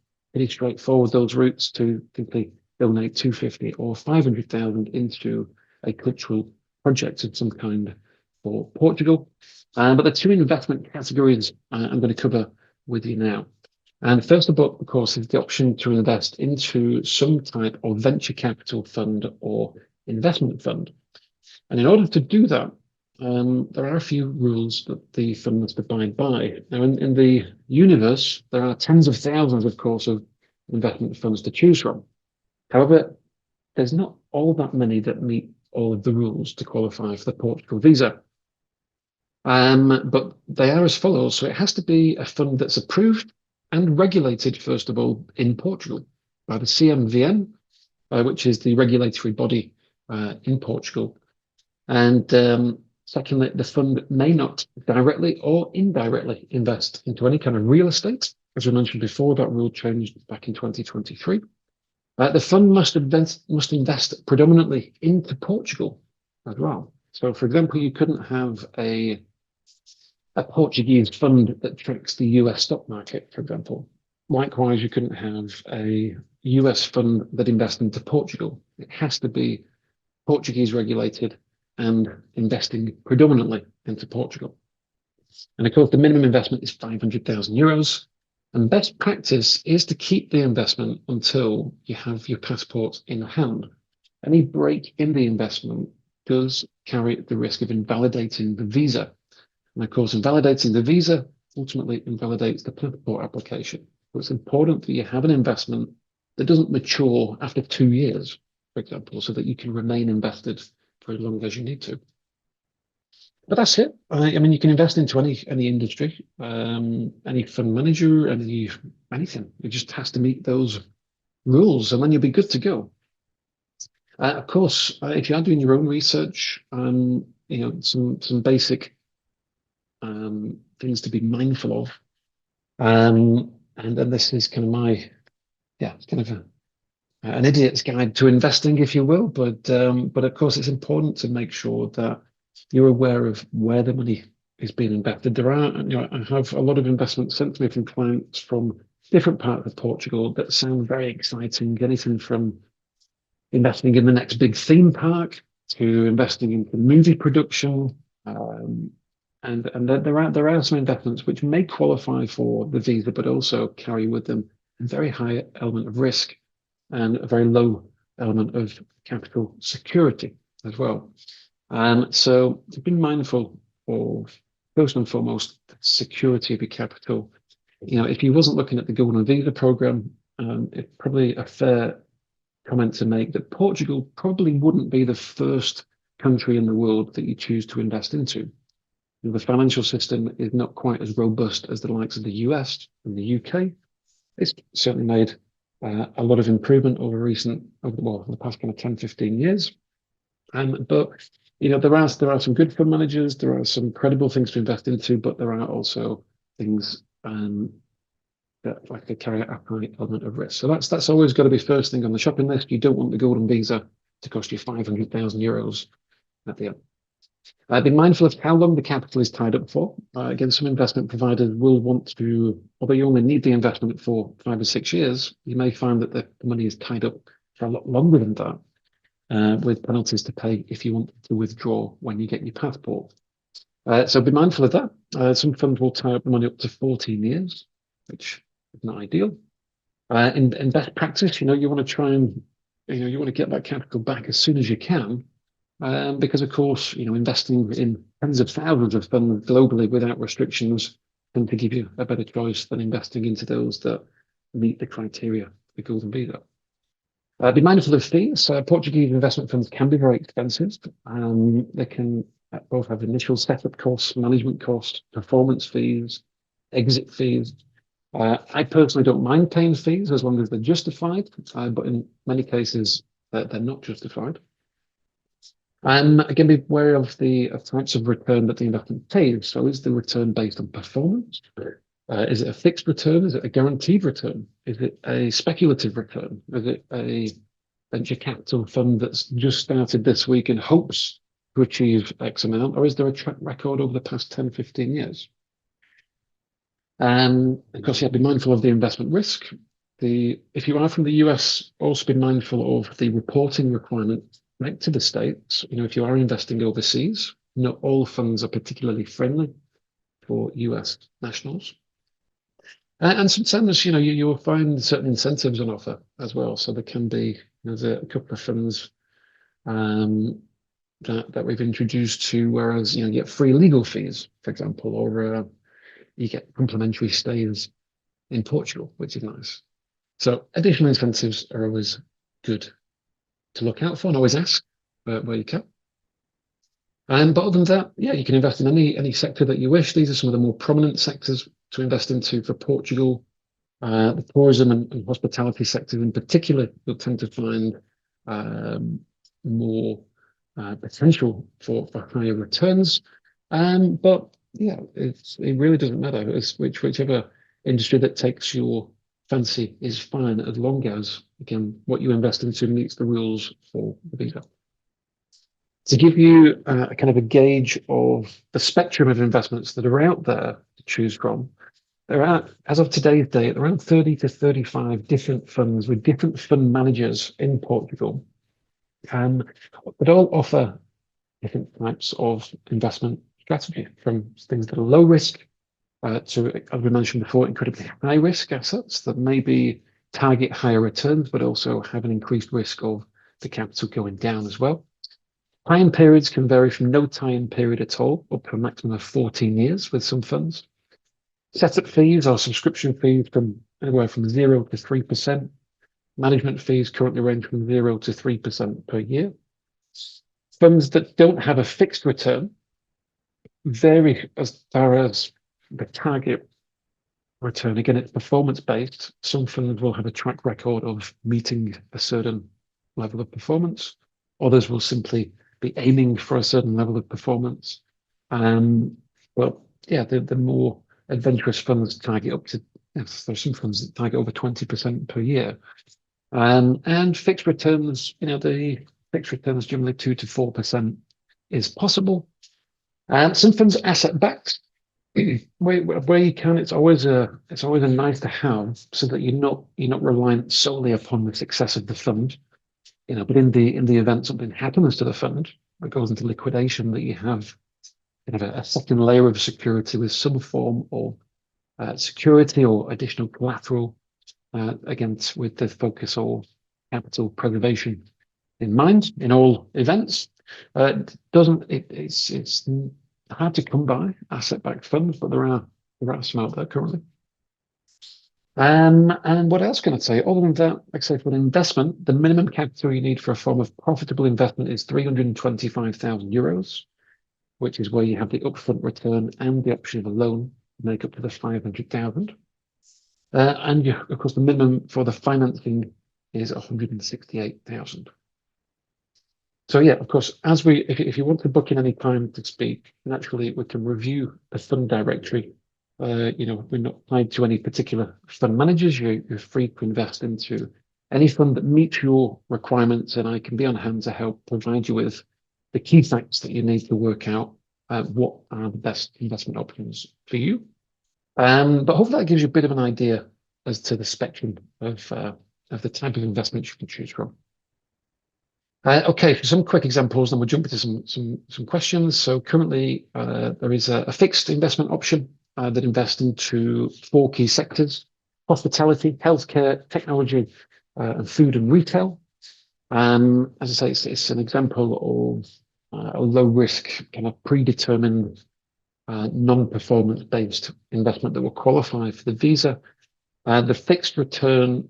straightforward, those routes to simply donate 250 or 500,000 into a cultural project of some kind for Portugal. But the 2 investment categories I'm going to cover with you now. And first of all, of course, is the option to invest into some type of venture capital fund or investment fund. And in order to do that, there are a few rules that the fund must abide by. Now, in the universe, there are tens of thousands, of course, of investment funds to choose from. However, there's not all that many that meet all of the rules to qualify for the Portugal visa. But they are as follows. So it has to be a fund that's approved and regulated, first of all, in Portugal by the CMVM, which is the regulatory body in Portugal. And secondly, the fund may not directly or indirectly invest into any kind of real estate. As we mentioned before, that rule changed back in 2023. The fund must invest predominantly into Portugal as well. So, for example, you couldn't have a Portuguese fund that tracks the US stock market, for example. Likewise, you couldn't have a US fund that invests into Portugal. It has to be Portuguese regulated and investing predominantly into Portugal. And of course, the minimum investment is 500,000 euros. And best practice is to keep the investment until you have your passport in hand. Any break in the investment does carry the risk of invalidating the visa. And of course, invalidating the visa ultimately invalidates the passport application. So it's important that you have an investment that doesn't mature after 2 years, for example, so that you can remain invested for as long as you need to. But that's it. I mean, you can invest into any industry, any fund manager, anything. It just has to meet those rules, and then you'll be good to go. Of course, if you are doing your own research, some basic things to be mindful of. And then this is kind of my, yeah, kind of an idiot's guide to investing, if you will. But of course, it's important to make sure that you're aware of where the money is being invested. There are, I have a lot of investments sent to me from clients from different parts of Portugal that sound very exciting. Anything from investing in the next big theme park to investing into movie production. And there are some investments which may qualify for the visa, but also carry with them a very high element of risk and a very low element of capital security as well. So to be mindful of, first and foremost, the security of your capital. If you wasn't looking at the Golden Visa program, it's probably a fair comment to make that Portugal probably wouldn't be the first country in the world that you choose to invest into. The financial system is not quite as robust as the likes of the US and the UK. It's certainly made a lot of improvement over the past kind of 10, 15 years. But there are some good fund managers, there are some credible things to invest into, but there are also things that like they carry a high element of risk. So that's always got to be first thing on the shopping list. You don't want the Golden Visa to cost you 500,000 euros at the end. Be mindful of how long the capital is tied up for. Again, some investment providers will want to, although you only need the investment for 5 or 6 years, you may find that the money is tied up for a lot longer than that, with penalties to pay if you want to withdraw when you get your passport. So be mindful of that. Some funds will tie up the money up to 14 years, which is not ideal. In best practice, you want to try and, you want to get that capital back as soon as you can. Because of course, investing in tens of thousands of funds globally without restrictions tend to give you a better choice than investing into those that meet the criteria for the Golden Visa. Be mindful of fees. Portuguese investment funds can be very expensive. They can both have initial setup costs, management costs, performance fees, exit fees. I personally don't mind paying fees as long as they're justified, but in many cases, they're not justified. Again, be aware of the types of return that the investment pays. So is the return based on performance? Is it a fixed return? Is it a guaranteed return? Is it a speculative return? Is it a venture capital fund that's just started this week and hopes to achieve X amount? Or is there a track record over the past 10, 15 years? Of course, you have to be mindful of the investment risk. If you are from the US, also be mindful of the reporting requirements back to the States. If you are investing overseas, not all funds are particularly friendly for US nationals. And sometimes, you will find certain incentives on offer as well. So there can be, there's a couple of funds that we've introduced to, whereas, you get free legal fees, for example, or you get complimentary stays in Portugal, which is nice. So additional incentives are always good to look out for and always ask where you can. But other than that, yeah, you can invest in any sector that you wish. These are some of the more prominent sectors to invest into for Portugal. The tourism and hospitality sectors in particular, you'll tend to find more potential for higher returns. But yeah, it really doesn't matter. It's whichever industry that takes your fancy is fine, as long as, again, what you invest into meets the rules for the visa. To give you a kind of a gauge of the spectrum of investments that are out there to choose from, there are, as of today's date, around 30 to 35 different funds with different fund managers in Portugal, that all offer different types of investment strategy, from things that are low risk to, as we mentioned before, incredibly high risk assets that maybe target higher returns, but also have an increased risk of the capital going down as well. Tie-in periods can vary from no tie-in period at all up to a maximum of 14 years with some funds. Setup fees or subscription fees from anywhere from 0 to 3%. Management fees currently range from 0 to 3% per year. Funds that don't have a fixed return vary as far as the target return. Again, it's performance based. Some funds will have a track record of meeting a certain level of performance. Others will simply be aiming for a certain level of performance. Well, yeah, the more adventurous funds target up to Yes, there's some funds that target over 20% per year. And fixed returns, the fixed returns generally 2 to 4% is possible. And some funds are asset backed. Where you can, it's always a nice to have, so that you're not reliant solely upon the success of the fund. But in the event something happens to the fund, it goes into liquidation, that you have kind of a second layer of security with some form of security or additional collateral, against with the focus or capital preservation in mind in all events. It's hard to come by asset-backed funds, but there are some out there currently. And what else can I say? Other than that, like I say, for an investment, the minimum capital you need for a form of profitable investment is €325,000, which is where you have the upfront return and the option of a loan to make up to the 500,000. And of course, the minimum for the financing is 168,000. So yeah, of course, if you want to book in any time to speak, naturally we can review the fund directory. We're not tied to any particular fund managers. You're free to invest into any fund that meets your requirements, and I can be on hand to help provide you with the key facts that you need to work out what are the best investment options for you. But hopefully that gives you a bit of an idea as to the spectrum of the type of investments you can choose from. Okay, for some quick examples, then we'll jump into some questions. So currently, there is a fixed investment option that invests into 4 key sectors: hospitality, healthcare, technology, and food and retail. As I say, it's an example of a low risk, kind of predetermined, non-performance based investment that will qualify for the visa. The fixed return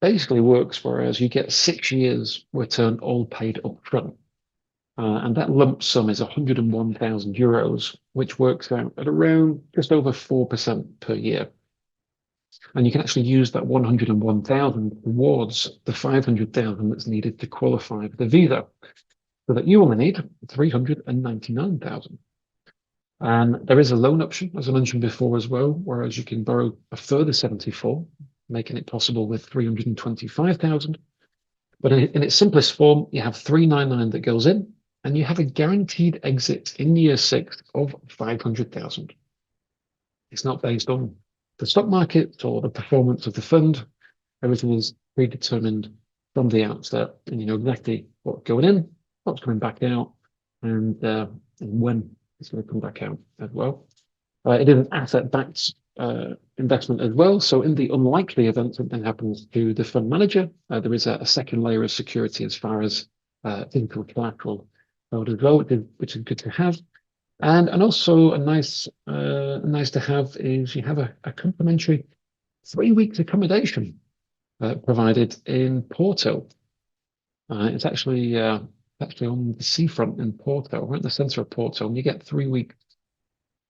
basically works, whereas you get 6 years return all paid up front. And that lump sum is €101,000, which works out at around just over 4% per year. And you can actually use that 101,000 towards the 500,000 that's needed to qualify for the visa, so that you only need 399,000. And there is a loan option, as I mentioned before as well, whereas you can borrow a further 74, making it possible with 325,000. But in its simplest form, you have 399 that goes in, and you have a guaranteed exit in year 6 of 500,000. It's not based on the stock market or the performance of the fund. Everything is predetermined from the outset, and you know exactly what's going in, what's coming back out, and when it's going to come back out as well. It is an asset-backed investment as well. So in the unlikely event something happens to the fund manager, there is a second layer of security as far as physical collateral as well, which is good to have. And also a nice to have is you have a complimentary 3 weeks accommodation provided in Porto. It's actually on the seafront in Porto, right in the centre of Porto, and you get 3 weeks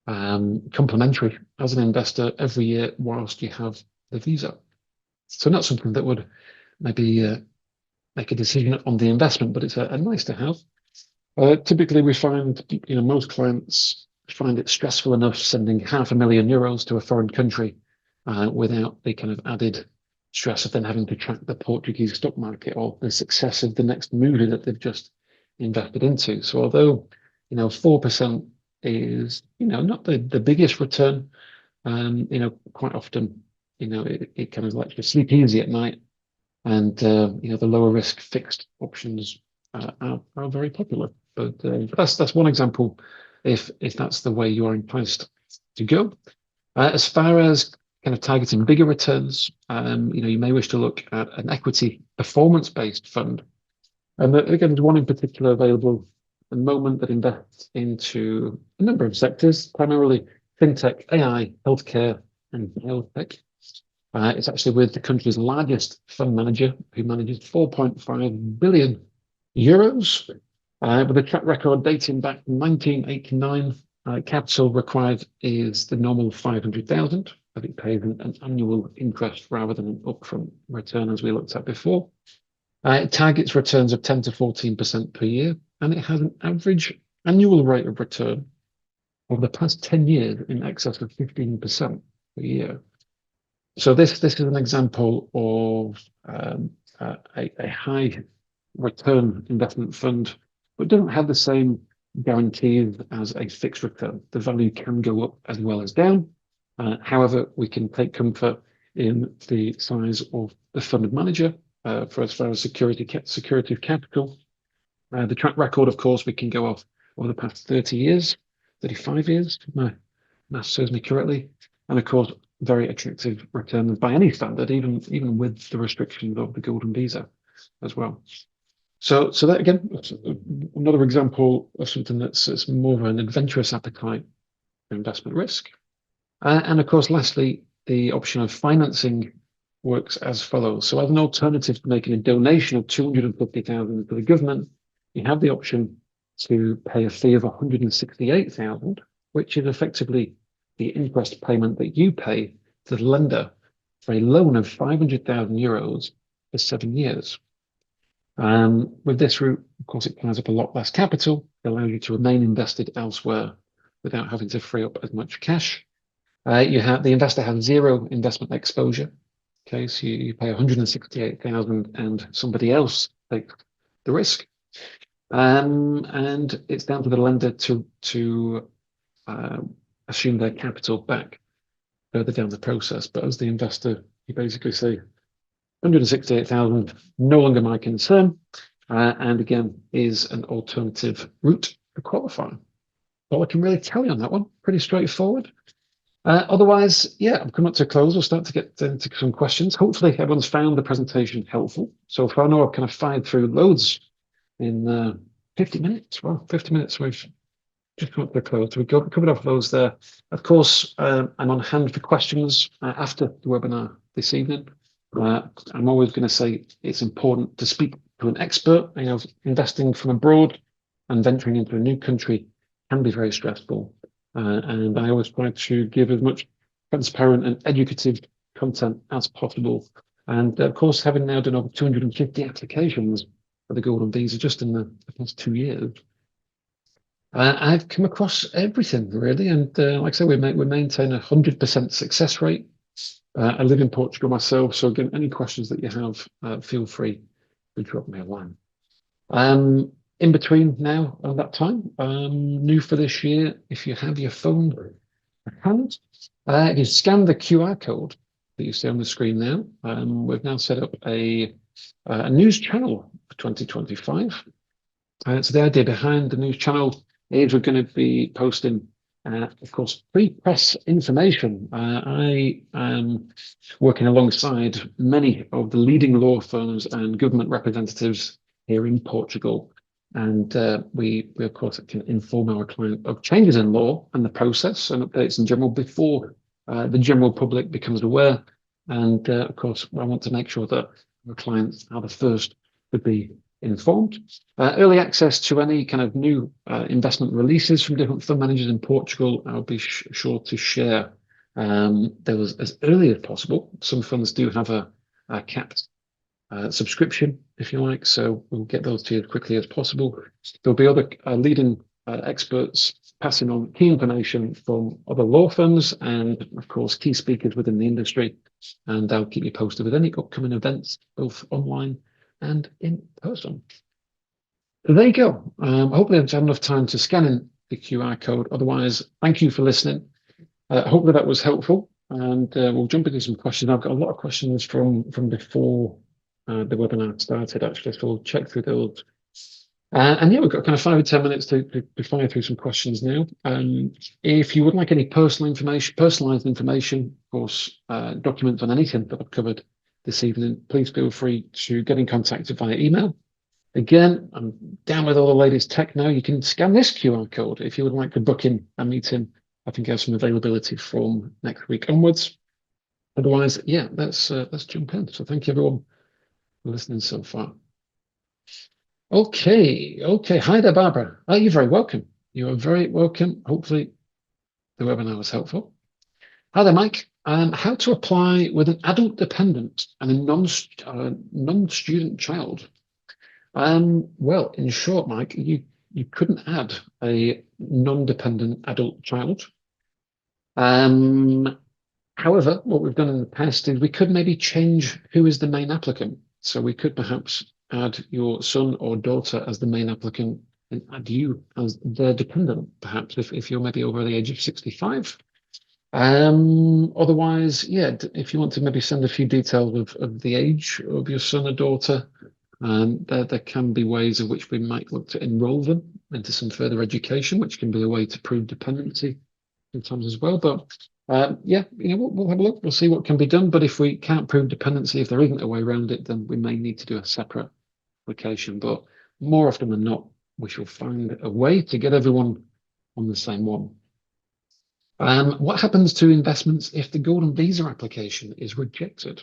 complimentary as an investor every year whilst you have the visa. So not something that would maybe make a decision on the investment, but it's a nice to have. Typically, we find most clients find it stressful enough sending €500,000 to a foreign country without the kind of added stress of then having to track the Portuguese stock market or the success of the next movie that they've just invested into. So although 4% is not the biggest return, quite often it kind of lets you sleep easy at night, and the lower risk fixed options are very popular. But that's one example if that's the way you are inclined to go. As far as kind of targeting bigger returns, you may wish to look at an equity performance-based fund. And again, there's one in particular available at the moment that invests into a number of sectors, primarily fintech, AI, healthcare, and biotech. It's actually with the country's largest fund manager, who manages €4.5 billion, with a track record dating back to 1989. Capital required is the normal 500,000, but it pays an annual interest rather than an upfront return, as we looked at before. It targets returns of 10 to 14% per year, and it has an average annual rate of return over the past 10 years in excess of 15% per year. So this is an example of a high return investment fund, but doesn't have the same guarantees as a fixed return. The value can go up as well as down. However, we can take comfort in the size of the fund manager for as far as security of capital. The track record, of course, we can go off over the past 30 years, 35 years, if my math serves me correctly. And of course, very attractive returns by any standard, even with the restrictions of the Golden Visa as well. So that again, another example of something that's more of an adventurous appetite for investment risk. And of course, lastly, the option of financing works as follows. So as an alternative to making a donation of 250,000 to the government, you have the option to pay a fee of 168,000, which is effectively the interest payment that you pay to the lender for a loan of 500,000 euros for 7 years. With this route, of course, it ties up a lot less capital. It allows you to remain invested elsewhere without having to free up as much cash. The investor has zero investment exposure. Okay, so you pay 168,000 and somebody else takes the risk. And it's down to the lender to assume their capital back further down the process. But as the investor, you basically say, 168,000, no longer my concern, and again, is an alternative route for qualifying. All I can really tell you on that one, pretty straightforward. Otherwise, yeah, I'm coming up to a close. We'll start to get into some questions. Hopefully everyone's found the presentation helpful. So far, I know I've kind of fired through loads in 50 minutes. Well, 50 minutes, we've just come up to a close. So we've covered off those there. Of course, I'm on hand for questions after the webinar this evening. I'm always going to say it's important to speak to an expert. You know, investing from abroad and venturing into a new country can be very stressful. And I always try to give as much transparent and educative content as possible. And of course, having now done over 250 applications for the Golden Visa just in the past 2 years, I've come across everything really. And like I say, we maintain a 100% success rate. I live in Portugal myself, so again, any questions that you have, feel free to drop me a line. In between now and that time, new for this year, if you have your phone at hand, if you scan the QR code that you see on the screen now, we've now set up a news channel for 2025. So the idea behind the news channel is we're going to be posting, of course, pre-press information. I am working alongside many of the leading law firms and government representatives here in Portugal. And we of course, can inform our client of changes in law and the process and updates in general before the general public becomes aware. And of course, I want to make sure that our clients are the first to be informed. Early access to any kind of new investment releases from different fund managers in Portugal, I'll be sure to share those as early as possible. Some funds do have a capped subscription, if you like, so we'll get those to you as quickly as possible. There'll be other leading experts passing on key information from other law firms and, of course, key speakers within the industry. And I'll keep you posted with any upcoming events, both online and in person. So there you go. Hopefully I've had enough time to scan in the QR code. Otherwise, thank you for listening. Hopefully that was helpful. And we'll jump into some questions. I've got a lot of questions from before the webinar started, actually, so we'll check through those. And yeah, we've got kind of 5 or 10 minutes to fire through some questions now. If you would like any personalized information, of course, documents on anything that I've covered this evening, please feel free to get in contact via email. Again, I'm down with all the latest tech now. You can scan this QR code if you would like to book in a meeting. I think I have some availability from next week onwards. Otherwise, yeah, let's jump in. So thank you everyone for listening so far. Okay. Hi there, Barbara. Oh, you're very welcome. You are very welcome. Hopefully the webinar was helpful. Hi there, Mike. How to apply with an adult dependent and a non-student child? Well, in short, Mike, you couldn't add a non-dependent adult child. However, what we've done in the past is we could maybe change who is the main applicant. So we could perhaps add your son or daughter as the main applicant and add you as their dependent, perhaps if you're maybe over the age of 65. Otherwise, yeah, if you want to maybe send a few details of the age of your son or daughter, there can be ways in which we might look to enroll them into some further education, which can be a way to prove dependency sometimes as well. But yeah, we'll have a look. We'll see what can be done. But if we can't prove dependency, if there isn't a way around it, then we may need to do a separate application. But more often than not, we shall find a way to get everyone on the same one. What happens to investments if the Golden Visa application is rejected?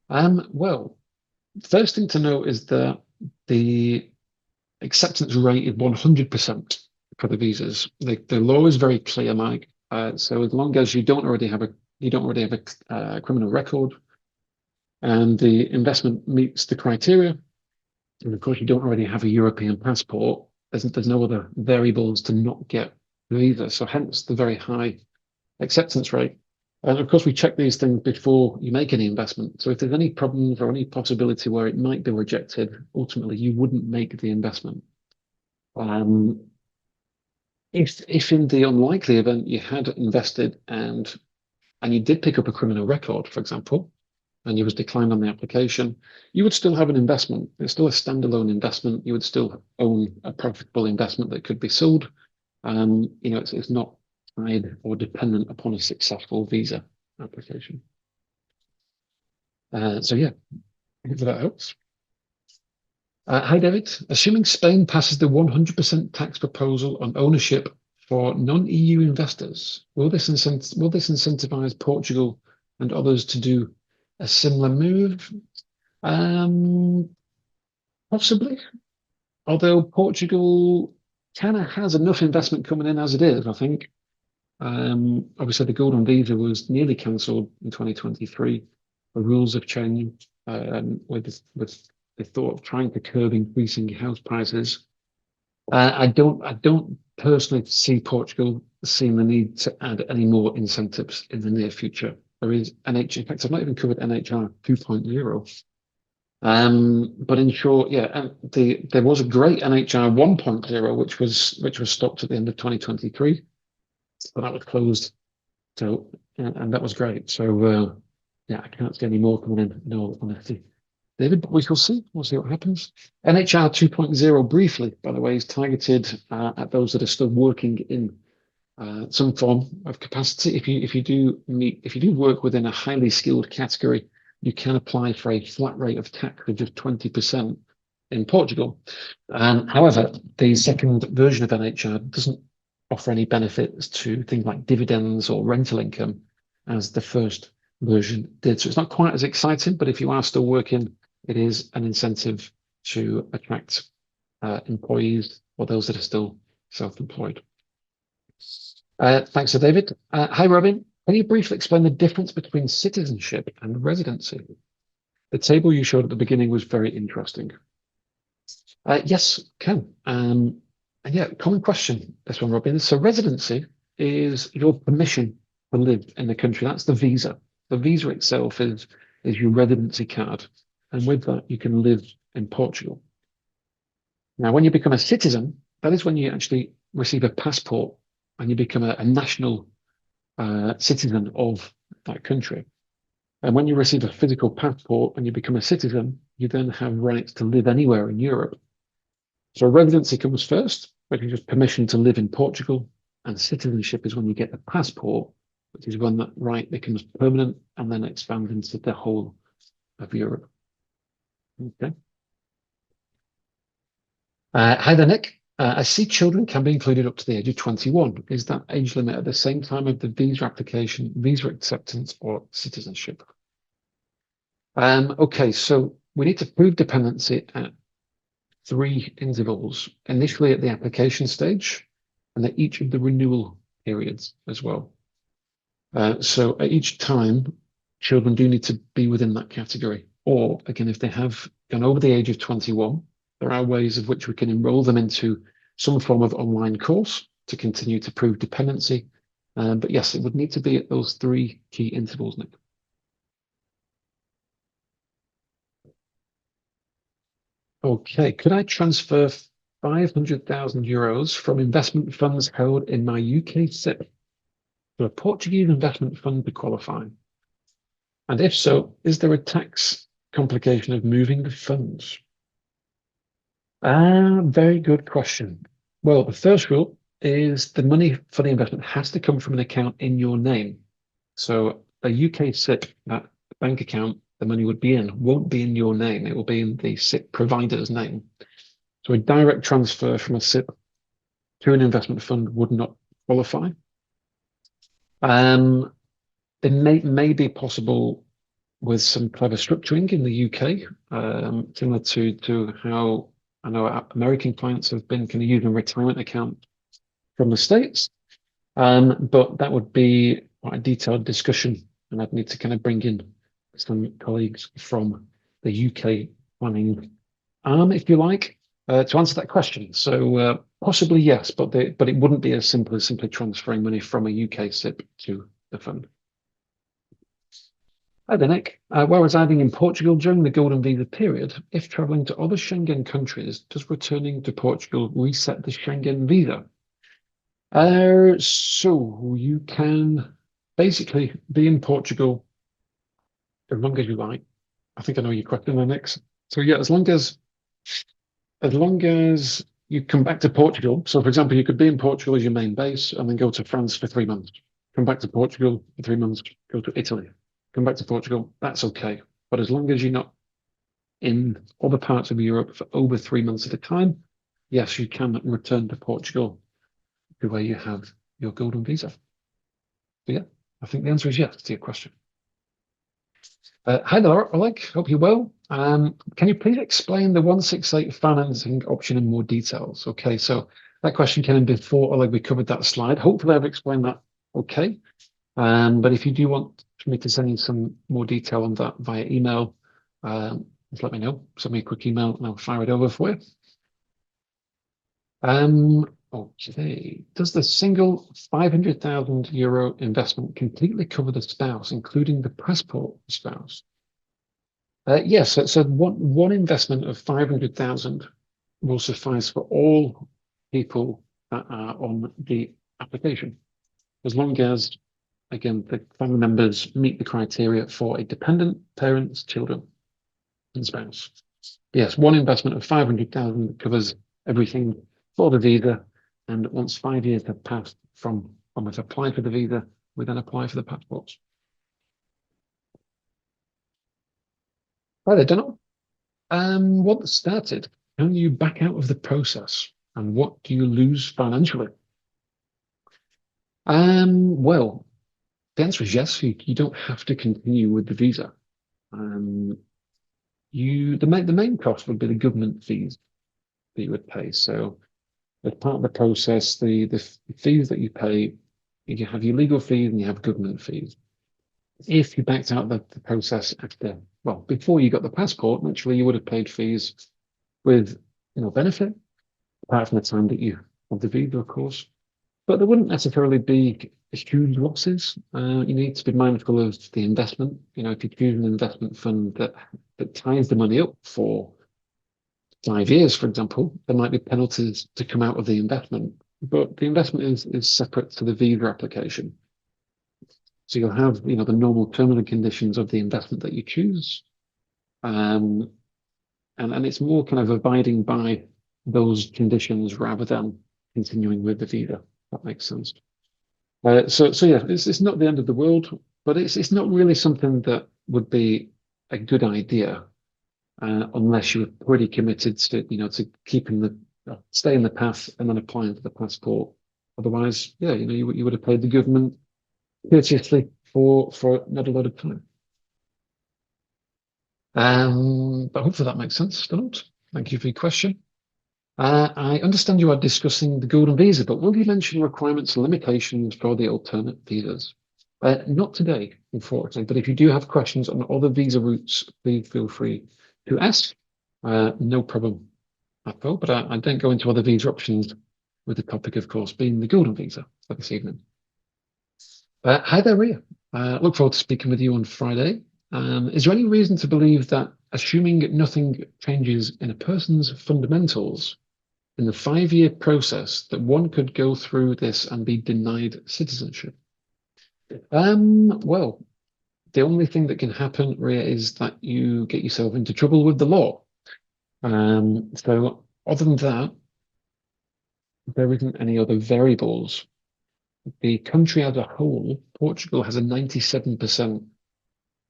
Well, first thing to note is that the acceptance rate is 100% for the visas. The law is very clear, Mike. So as long as you don't already have a criminal record, and the investment meets the criteria, and of course you don't already have a European passport, there's no other variables to not get the visa. So hence the very high acceptance rate. And of course, we check these things before you make any investment. So if there's any problems or any possibility where it might be rejected, ultimately you wouldn't make the investment. If in the unlikely event you had invested and you did pick up a criminal record, for example, and you was declined on the application, you would still have an investment. It's still a standalone investment. You would still own a profitable investment that could be sold. It's not tied or dependent upon a successful visa application. So yeah, hopefully that helps. Hi, David. Assuming Spain passes the 100% tax proposal on ownership for non-EU investors, will this incentivize Portugal and others to do a similar move? Possibly. Although Portugal kind of has enough investment coming in as it is, I think. Obviously, the Golden Visa was nearly cancelled in 2023. The rules have changed with the thought of trying to curb increasing house prices. I don't personally see Portugal seeing the need to add any more incentives in the near future. There is in fact, I've not even covered NHR 2.0. But in short, yeah, and there was a great NHR 1.0, which was stopped at the end of 2023, but that was closed. So, and that was great. So, yeah, I can't see any more coming in. No honesty, David, but we shall see. We'll see what happens. NHR 2.0, briefly, by the way, is targeted at those that are still working in some form of capacity. If you do work within a highly skilled category, you can apply for a flat rate of tax of just 20% in Portugal. However, the second version of NHR doesn't offer any benefits to things like dividends or rental income as the first version did. So it's not quite as exciting, but if you are still working, it is an incentive to attract employees or those that are still self-employed. Thanks to David. Hi, Robin. Can you briefly explain the difference between citizenship and residency? The table you showed at the beginning was very interesting. Yes, can. And yeah, common question, this one, Robin. So residency is your permission to live in the country. That's the visa. The visa itself is your residency card. And with that, you can live in Portugal. Now, when you become a citizen, that is when you actually receive a passport and you become a national citizen of that country. And when you receive a physical passport and you become a citizen, you then have rights to live anywhere in Europe. So residency comes first, which is just permission to live in Portugal, and citizenship is when you get a passport, which is when that right becomes permanent and then expands into the whole of Europe. Okay. Hi there, Nick. I see children can be included up to the age of 21. Is that age limit at the same time of the visa application, visa acceptance, or citizenship? Okay, so we need to prove dependency at 3 intervals, initially at the application stage and at each of the renewal periods as well. So at each time, children do need to be within that category. Or again, if they have gone over the age of 21, there are ways of which we can enroll them into some form of online course to continue to prove dependency. But yes, it would need to be at those three key intervals, Nick. Okay, could I transfer 500,000 euros from investment funds held in my UK SIP to a Portuguese investment fund to qualify? And if so, is there a tax complication of moving the funds? Very good question. Well, the first rule is the money for the investment has to come from an account in your name. So a UK SIP, that bank account the money would be in, won't be in your name. It will be in the SIP provider's name. So a direct transfer from a SIP to an investment fund would not qualify. It may be possible with some clever structuring in the UK, similar to how I know American clients have been kind of using a retirement account from the States. But that would be quite a detailed discussion, and I'd need to kind of bring in some colleagues from the UK planning arm, if you like, to answer that question. So possibly yes, but it wouldn't be as simple as simply transferring money from a UK SIP to the fund. Hi there, Nick. While residing in Portugal during the Golden Visa period, if travelling to other Schengen countries, does returning to Portugal reset the Schengen visa? So you can basically be in Portugal as long as you like. I think I know your question there, Nick. So yeah, as long as you come back to Portugal. So for example, you could be in Portugal as your main base and then go to France for 3 months. Come back to Portugal for 3 months, go to Italy. Come back to Portugal, that's okay. But as long as you're not in other parts of Europe for over 3 months at a time, yes, you can return to Portugal to where you have your golden visa. But yeah, I think the answer is yes to your question. Hi there, Oleg. Hope you're well. Can you please explain the 168 financing option in more details? Okay, so that question came in before, Oleg, we covered that slide. Hopefully I've explained that okay. But if you do want me to send you some more detail on that via email, just let me know. Send me a quick email and I'll fire it over for you. Okay. Does the single 500,000 euro investment completely cover the spouse, including the passport spouse? Yes. So one investment of 500,000 will suffice for all people that are on the application, as long as, again, the family members meet the criteria for a dependent, parents, children, and spouse. Yes, one investment of 500,000 covers everything for the visa. And once 5 years have passed from when we've applied for the visa, we then apply for the passports. Right there, Donald. Once started, can you back out of the process? And what do you lose financially? Well, the answer is yes. You don't have to continue with the visa. The main cost would be the government fees that you would pay. So as part of the process, the fees that you pay, you have your legal fees and you have government fees. If you backed out the process before you got the passport, naturally you would have paid fees with benefit, apart from the time that you have the visa, of course. But there wouldn't necessarily be huge losses. You need to be mindful of the investment. If you choose an investment fund that ties the money up for 5 years, for example, there might be penalties to come out of the investment. But the investment is separate to the visa application. So you'll have, the normal terms and conditions of the investment that you choose. And it's more kind of abiding by those conditions rather than continuing with the visa. That makes sense. So yeah, it's not the end of the world, but it's not really something that would be a good idea unless you were pretty committed to keeping staying the path and then applying for the passport. Otherwise, yeah, you would have paid the government courteously for not a lot of time. But hopefully that makes sense, Donald. Thank you for your question. I understand you are discussing the Golden Visa, but will you mention requirements and limitations for the alternate visas? Not today, unfortunately, but if you do have questions on other visa routes, please feel free to ask. No problem at all, but I don't go into other visa options with the topic, of course, being the Golden Visa for this evening. Hi there, Ria. Look forward to speaking with you on Friday. Is there any reason to believe that, assuming nothing changes in a person's fundamentals in the 5-year process, that one could go through this and be denied citizenship? Well, the only thing that can happen, Ria, is that you get yourself into trouble with the law. So other than that, there isn't any other variables. The country as a whole, Portugal, has a 97%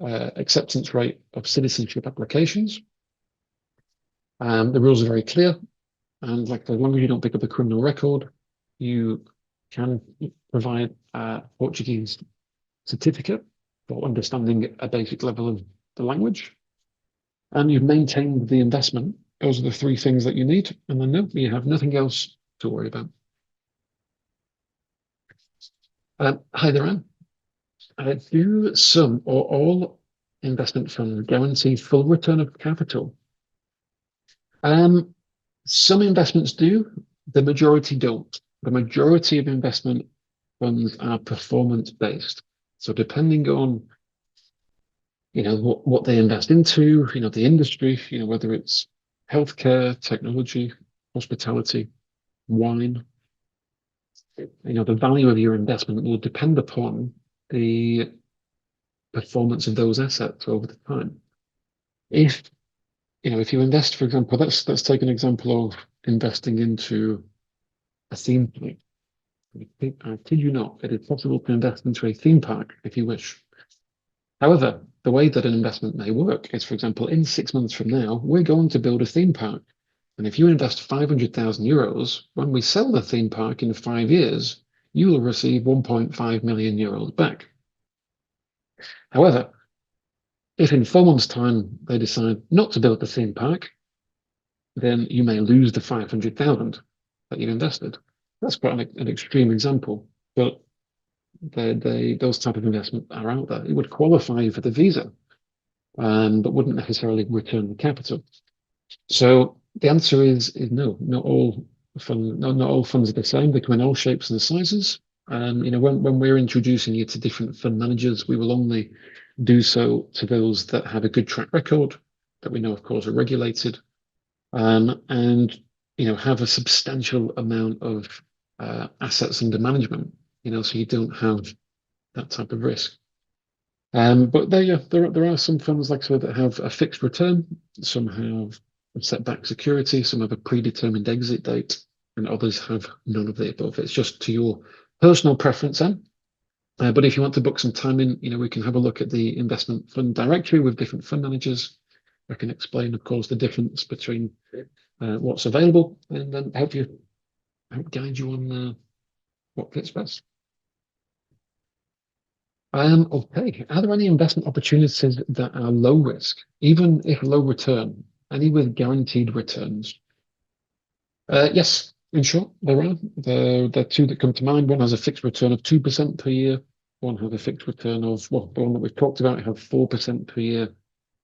acceptance rate of citizenship applications. The rules are very clear, and like as long as you don't pick up a criminal record, you can provide a Portuguese certificate for understanding a basic level of the language, and you've maintained the investment. Those are the three things that you need, and then no, you have nothing else to worry about. Hi there, Anne. Do some or all investment funds guarantee full return of capital? Um, some investments do, the majority don't. The majority of investment funds are performance based. So depending on, what they invest into, the industry, whether it's healthcare, technology, hospitality, wine, the value of your investment will depend upon the performance of those assets over the time. If if you invest, for example, let's take an example of investing into a theme park. I kid you not, it is possible to invest into a theme park if you wish. However, the way that an investment may work is, for example, in 6 months from now, we're going to build a theme park. And if you invest 500,000 euros, when we sell the theme park in 5 years, you will receive 1.5 million euros back. However, if in 4 months' time they decide not to build the theme park, then you may lose the 500,000 that you've invested. That's quite an extreme example, but those type of investment are out there. It would qualify for the visa, but wouldn't necessarily return the capital. So the answer is no. Not all funds are the same. They come in all shapes and sizes. When we're introducing you to different fund managers, we will only do so to those that have a good track record, that we know, of course, are regulated, and have a substantial amount of assets under management. So you don't have that type of risk. But there are some funds like so that have a fixed return. Some have set back security. Some have a predetermined exit date, and others have none of the above. It's just to your personal preference, then. But if you want to book some time in, we can have a look at the investment fund directory with different fund managers. I can explain, of course, the difference between what's available, and then help guide you on what fits best. Okay. Are there any investment opportunities that are low risk, even if low return? Any with guaranteed returns? Yes, in short, there are. There are two that come to mind. One has a fixed return of 2% per year. One has a fixed return of, well, the one that we've talked about, have 4% per year,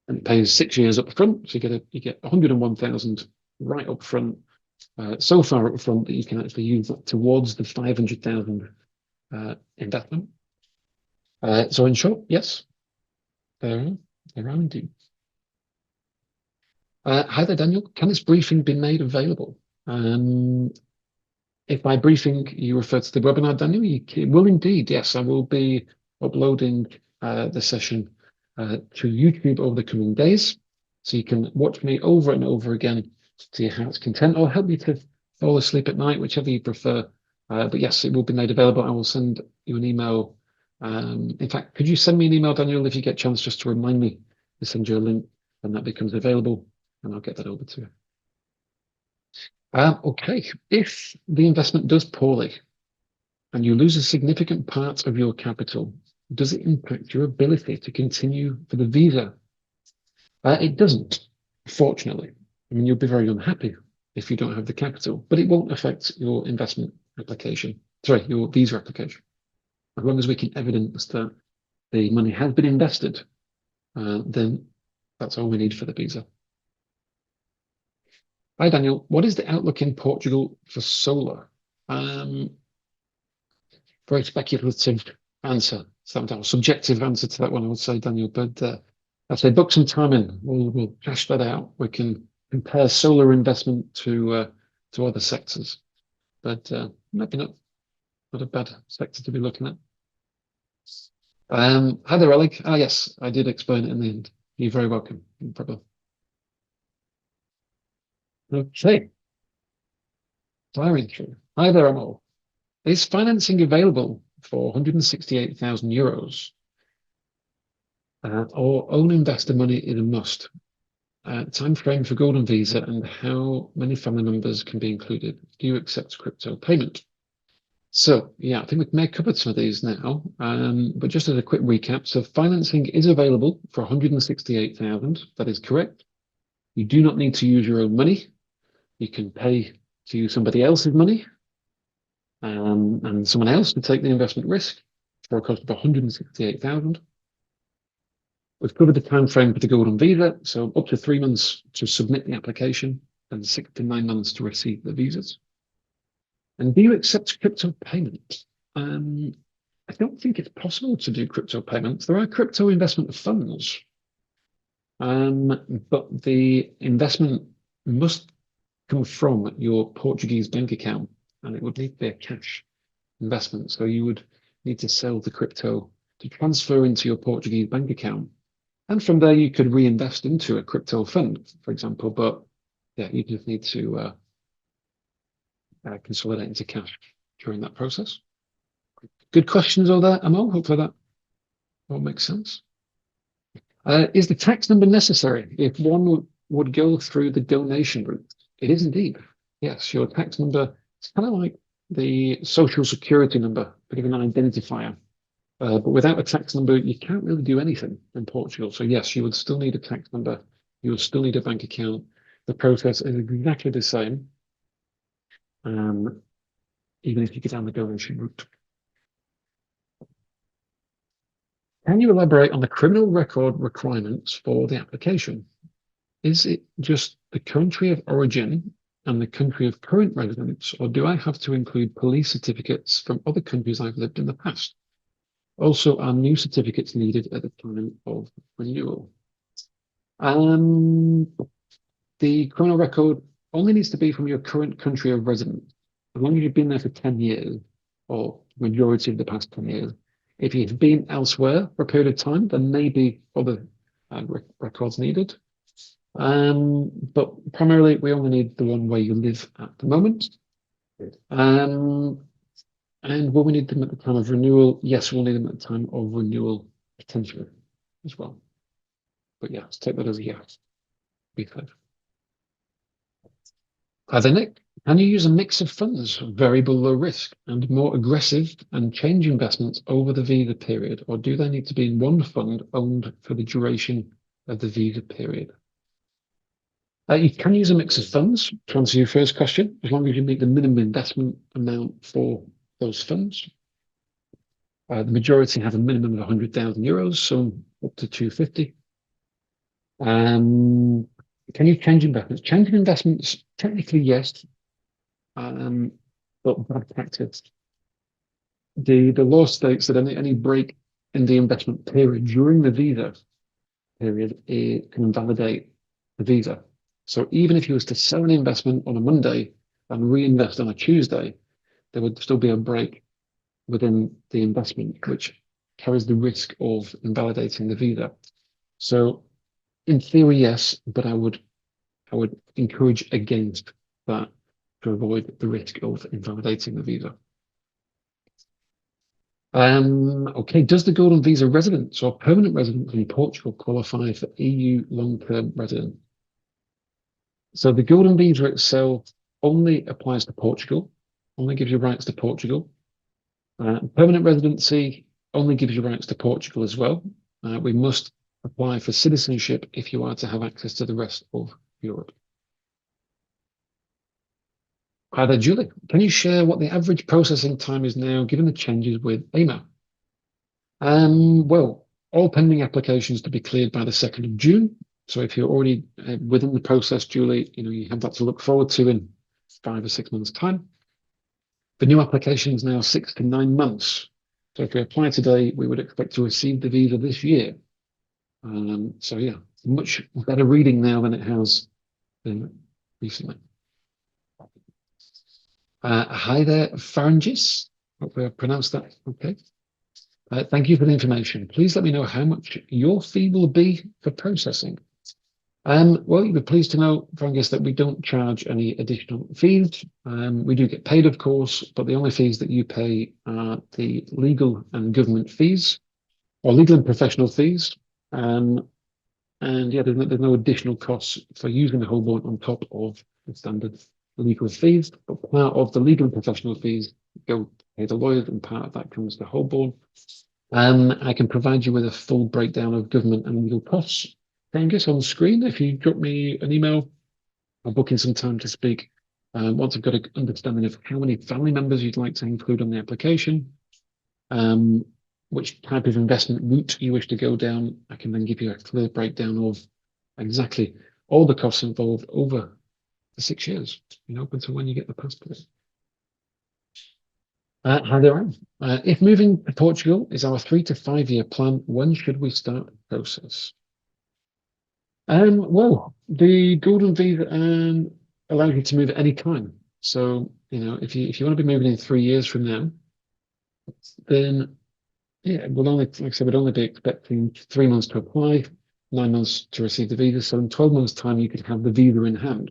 and it pays 6 years up front. So you get 101,000 right up front, so far up front that you can actually use that towards the 500,000 investment. So in short, yes, there are indeed. Hi there, Daniel. Can this briefing be made available? If by briefing you refer to the webinar, Daniel, you will indeed. Yes, I will be uploading the session to YouTube over the coming days. So you can watch me over and over again to your heart's content, or help you to fall asleep at night, whichever you prefer. But yes, it will be made available. I will send you an email. In fact, could you send me an email, Daniel, if you get a chance, just to remind me to send you a link when that becomes available, and I'll get that over to you. Okay, if the investment does poorly and you lose a significant part of your capital, does it impact your ability to continue for the visa? It doesn't, fortunately. I mean, you'll be very unhappy if you don't have the capital, but it won't affect your investment application. Sorry, your visa application. As long as we can evidence that the money has been invested, then that's all we need for the visa. Hi, Daniel. What is the outlook in Portugal for solar? Very speculative answer. So that was a subjective answer to that one, I would say, Daniel. But I'd say book some time in. We'll hash that out. We can compare solar investment to other sectors, but maybe not a bad sector to be looking at. Hi there, Alec. Ah, yes, I did explain it in the end. You're very welcome. No problem. Okay, firing through. Hi there, Amol. Is financing available for 168,000 euros? Or own investor money is a must? Time frame for Golden Visa and how many family members can be included? Do you accept crypto payment? So, yeah, I think we may have covered some of these now, but just as a quick recap, so financing is available for 168,000. That is correct. You do not need to use your own money. You can pay to use somebody else's money, and someone else to take the investment risk for a cost of 168,000. We've covered the time frame for the Golden Visa, so up to 3 months to submit the application and 6 to 9 months to receive the visas. And do you accept crypto payment? I don't think it's possible to do crypto payments. There are crypto investment funds, but the investment must come from your Portuguese bank account, and it would need to be a cash investment. So you would need to sell the crypto to transfer into your Portuguese bank account. And from there, you could reinvest into a crypto fund, for example. But yeah, you just need to consolidate into cash during that process. Good questions all there, Amal. Hopefully that all makes sense. Is the tax number necessary if one would go through the donation route? It is indeed. Yes, your tax number is kind of like the social security number, bit of an identifier. But without a tax number, you can't really do anything in Portugal. So yes, you would still need a tax number. You would still need a bank account. The process is exactly the same, even if you get down the donation route. Can you elaborate on the criminal record requirements for the application? Is it just the country of origin and the country of current residence, or do I have to include police certificates from other countries I've lived in the past? Also, are new certificates needed at the time of renewal? The criminal record only needs to be from your current country of residence, as long as you've been there for 10 years, or majority of the past 10 years. If you've been elsewhere for a period of time, then maybe other records needed. But primarily, we only need the one where you live at the moment. And will we need them at the time of renewal? Yes, we'll need them at the time of renewal, potentially, as well. But yeah, let's take that as a yes. B5. Hi there, Nick. Can you use a mix of funds, variable low risk, and more aggressive and change investments over the visa period, or do they need to be in one fund owned for the duration of the visa period? You can use a mix of funds to answer your first question, as long as you meet the minimum investment amount for those funds. The majority have a minimum of 100,000 euros, some up to 250. Can you change investments? Changing investments, technically, yes, but bad practice. The law states that any break in the investment period during the visa period, it can invalidate the visa. So even if you was to sell an investment on a Monday and reinvest on a Tuesday, there would still be a break within the investment, which carries the risk of invalidating the visa. So in theory, yes, but I would encourage against that to avoid the risk of invalidating the visa. Okay, does the Golden Visa residents or permanent residents in Portugal qualify for EU long-term residence? So the Golden Visa itself only applies to Portugal, only gives you rights to Portugal. Permanent residency only gives you rights to Portugal as well. We must apply for citizenship if you are to have access to the rest of Europe. Hi there, Julie. Can you share what the average processing time is now, given the changes with AMA? Well, all pending applications to be cleared by the 2nd of June. So if you're already within the process, Julie, you have that to look forward to in 5 or 6 months' time. For new applications now, 6 to 9 months. So if we apply today, we would expect to receive the visa this year. So yeah, much better reading now than it has been recently. Hi there, Pharyngis. Hopefully I pronounced that okay. Thank you for the information. Please let me know how much your fee will be for processing. Well, you'll be pleased to know, Pharyngis, that we don't charge any additional fees. We do get paid, of course, but the only fees that you pay are the legal and government fees, or legal and professional fees. And yeah, there's no additional costs for using the Holborn on top of the standard legal fees. But part of the legal and professional fees go pay the lawyers, and part of that comes to Holborn. I can provide you with a full breakdown of government and legal costs, Angus, on the screen. If you drop me an email, I'll book in some time to speak. Once I've got an understanding of how many family members you'd like to include on the application, which type of investment route you wish to go down, I can then give you a clear breakdown of exactly all the costs involved over the 6 years, up until when you get the passport. Hi there. If moving to Portugal is our 3 to 5 year plan, when should we start the process? Well, the Golden Visa allows you to move at any time. So, if you want to be moving in 3 years from now, then yeah, we'll only, like I said, we'd only be expecting 3 months to apply, 9 months to receive the visa. So in 12 months' time, you could have the visa in hand,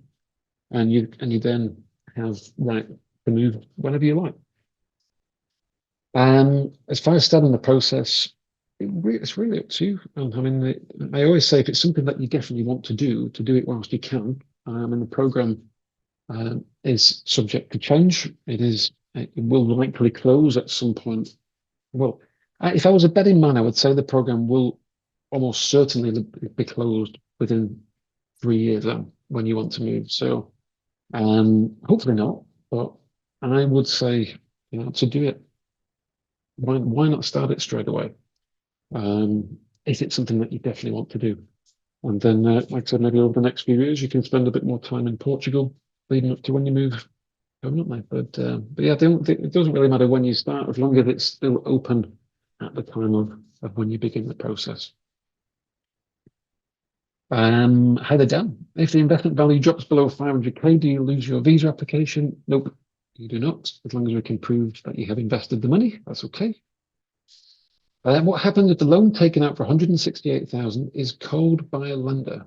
and you then have right to move whenever you like. As far as starting the process, it's really up to you. I mean, I always say if it's something that you definitely want to do it whilst you can. And the program is subject to change. It will likely close at some point. Well, if I was a betting man, I would say the program will almost certainly be closed within 3 years when you want to move. So, hopefully not, but I would say, to do it, why not start it straight away? If it's something that you definitely want to do. And then, like I said, maybe over the next few years, you can spend a bit more time in Portugal leading up to when you move permanently. But yeah, it doesn't really matter when you start, as long as it's still open at the time of when you begin the process. Hi there, Dan. If the investment value drops below 500k, do you lose your visa application? Nope, you do not. As long as we can prove that you have invested the money, that's okay. What happened if the loan taken out for 168,000 is called by a lender?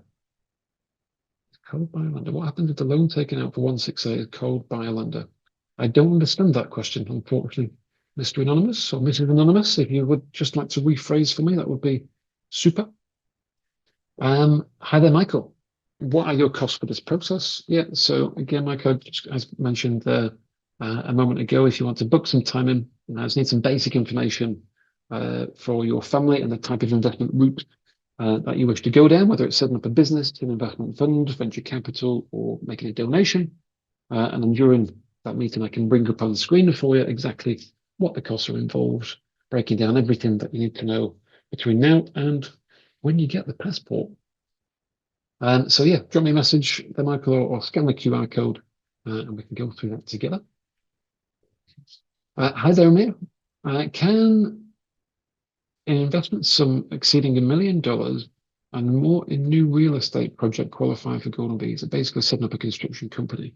Called by a lender. What happens if the loan taken out for 168 is called by a lender? I don't understand that question, unfortunately. Mr. Anonymous or Mrs. Anonymous, if you would just like to rephrase for me, that would be super. Hi there, Michael. What are your costs for this process? Yeah, so again, Michael, as mentioned there a moment ago, if you want to book some time in, I just need some basic information for your family and the type of investment route that you wish to go down, whether it's setting up a business, an investment fund, venture capital, or making a donation. And then during that meeting, I can bring up on the screen for you exactly what the costs are involved, breaking down everything that you need to know between now and when you get the passport. So yeah, drop me a message there, Michael, or scan the QR code, and we can go through that together. Hi there, Amir. Can an investment sum exceeding $1 million and more in new real estate project qualify for Golden Visa? Basically setting up a construction company.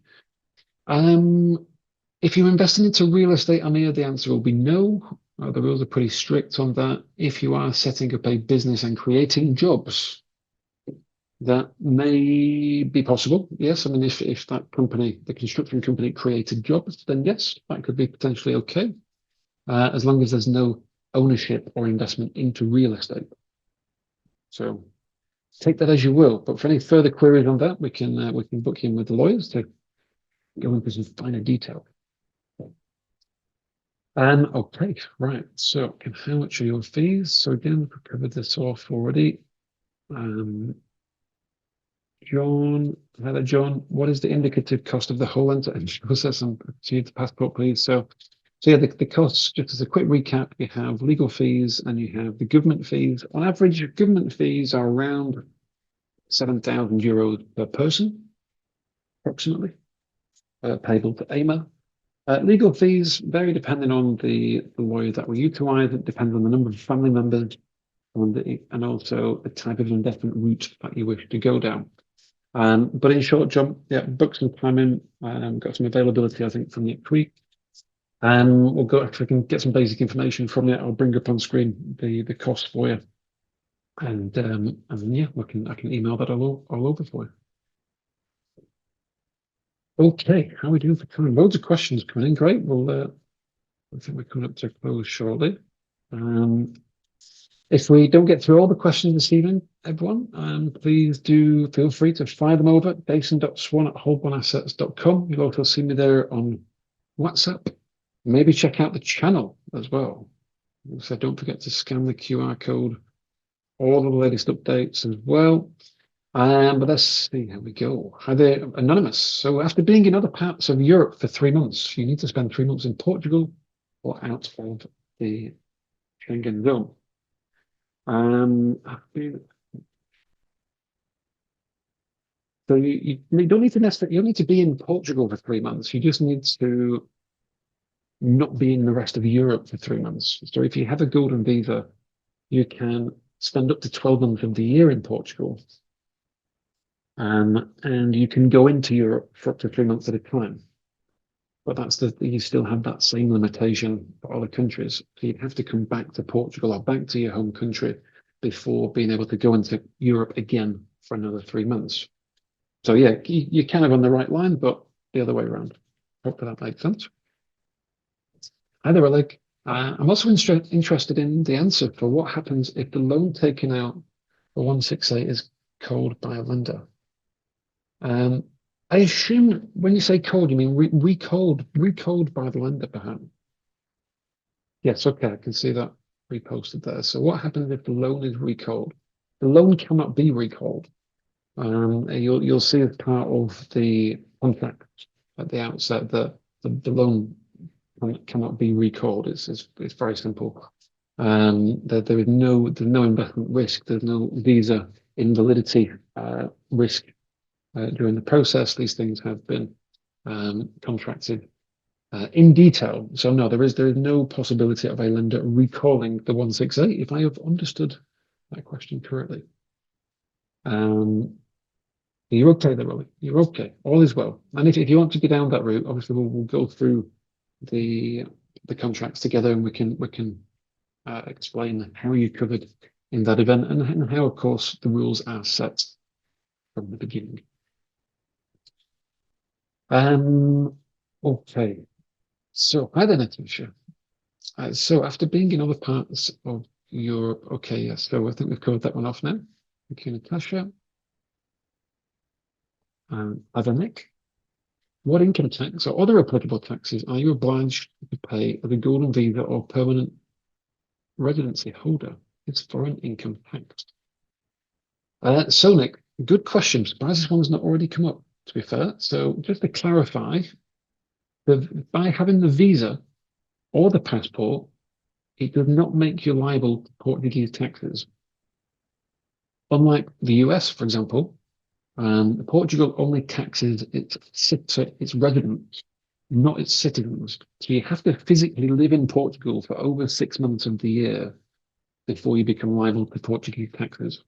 If you're investing into real estate, Amir, the answer will be no. The rules are pretty strict on that. If you are setting up a business and creating jobs, that may be possible. Yes, I mean, if that company, the construction company, created jobs, then yes, that could be potentially okay, as long as there's no ownership or investment into real estate. So take that as you will. But for any further queries on that, we can book you in with the lawyers to go into some finer detail. Okay, right. So how much are your fees? So again, we've covered this off already. John, hello, John. What is the indicative cost of the whole end-to-end process and achieve the passport, please? So yeah, the costs, just as a quick recap, you have legal fees and you have the government fees. On average, government fees are around €7,000 per person, approximately, payable to AMA. Legal fees vary depending on the lawyer that we utilize. It depends on the number of family members and also the type of investment route that you wish to go down. But in short, John, yeah, book some time in. Got some availability, I think, from next week. We'll go if we can get some basic information from you. I'll bring up on screen the cost for you, and yeah, I can email that all over for you. Okay, how are we doing for time? Loads of questions coming in. Great. Well, I think we're coming up to a close shortly. If we don't get through all the questions this evening, everyone, please do feel free to fire them over at jason.swan@holbonassets.com. You'll also see me there on WhatsApp. Maybe check out the channel as well. So don't forget to scan the QR code, all the latest updates as well. But let's see how we go. Hi there, Anonymous. So after being in other parts of Europe for 3 months, you need to spend 3 months in Portugal or out of the Schengen zone. So you don't need to necessarily, you don't need to be in Portugal for 3 months. You just need to not be in the rest of Europe for 3 months. So if you have a golden visa, you can spend up to 12 months of the year in Portugal. And you can go into Europe for up to 3 months at a time. But you still have that same limitation for other countries. So you'd have to come back to Portugal or back to your home country before being able to go into Europe again for another 3 months. So yeah, you're kind of on the right line, but the other way around. Hopefully that makes sense. Either way, I'm also interested in the answer for what happens if the loan taken out for 168 is called by a lender. I assume when you say called, you mean recalled by the lender, perhaps. Yes, okay, I can see that reposted there. So what happens if the loan is recalled? The loan cannot be recalled. You'll see as part of the contract at the outset that the loan cannot be recalled. It's very simple. There is there's no investment risk. There's no visa invalidity risk during the process. These things have been contracted in detail. So no, there is no possibility of a lender recalling the 168, if I have understood that question correctly. You're okay there, Rolly. You're okay. All is well. And if you want to go down that route, obviously we'll go through the contracts together, and we can explain how you're covered in that event, and how, of course, the rules are set from the beginning. Okay. So hi there, Natasha. So after being in other parts of Europe, okay, yes. So I think we've covered that one off now. Thank you, Natasha. Other Nick. What income tax or other applicable taxes are you obliged to pay as a golden visa or permanent residency holder? It's foreign income tax. So Nick, good question. Surprised this one's not already come up, to be fair. So just to clarify, by having the visa or the passport, it does not make you liable to Portuguese taxes. Unlike the US, for example, Portugal only taxes its residents, not its citizens. So you have to physically live in Portugal for over 6 months of the year before you become liable to Portuguese taxes.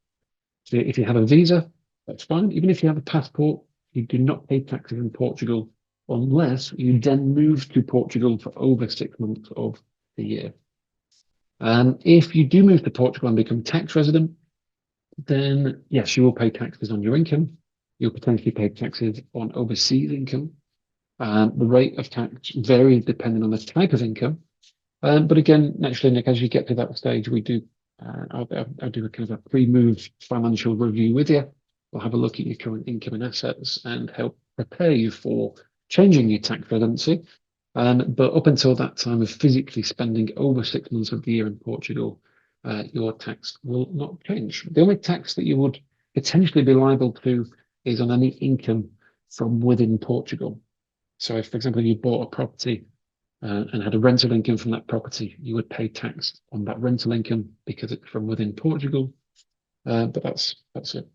So if you have a visa, that's fine. Even if you have a passport, you do not pay taxes in Portugal unless you then move to Portugal for over 6 months of the year. If you do move to Portugal and become tax resident, then yes, you will pay taxes on your income. You'll potentially pay taxes on overseas income. The rate of tax varies depending on the type of income. But again, naturally, Nick, as you get to that stage, I'll do a kind of a pre-move financial review with you. We'll have a look at your current income and assets and help prepare you for changing your tax residency. But up until that time of physically spending over 6 months of the year in Portugal, your tax will not change. The only tax that you would potentially be liable to is on any income from within Portugal. So if, for example, you bought a property and had a rental income from that property, you would pay tax on that rental income because it's from within Portugal. But that's it.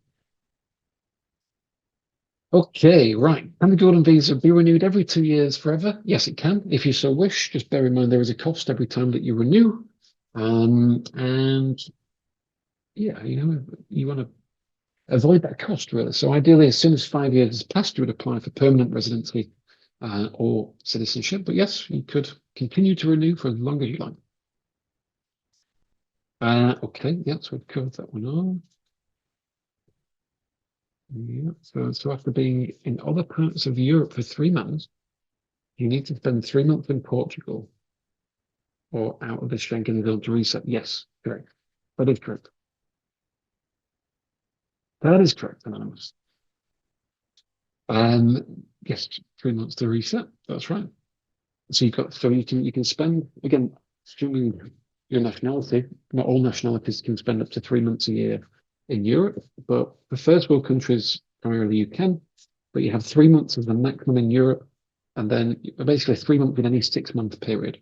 Okay, right. Can the Golden Visa be renewed every 2 years forever? Yes, it can, if you so wish. Just bear in mind there is a cost every time that you renew. And yeah, you want to avoid that cost really. So ideally, as soon as 5 years has passed, you would apply for permanent residency or citizenship. But yes, you could continue to renew for as long as you like. Okay, yeah, so we've covered that one on. Yeah, so after being in other parts of Europe for 3 months, you need to spend 3 months in Portugal or out of the Schengen zone to reset. Yes, correct. That is correct. That is correct, Anonymous. Yes, 3 months to reset. That's right. So you can spend again, assuming your nationality. Not all nationalities can spend up to 3 months a year in Europe, but for first world countries, primarily you can. But you have 3 months as the maximum in Europe, and then basically 3 months in any 6 month period.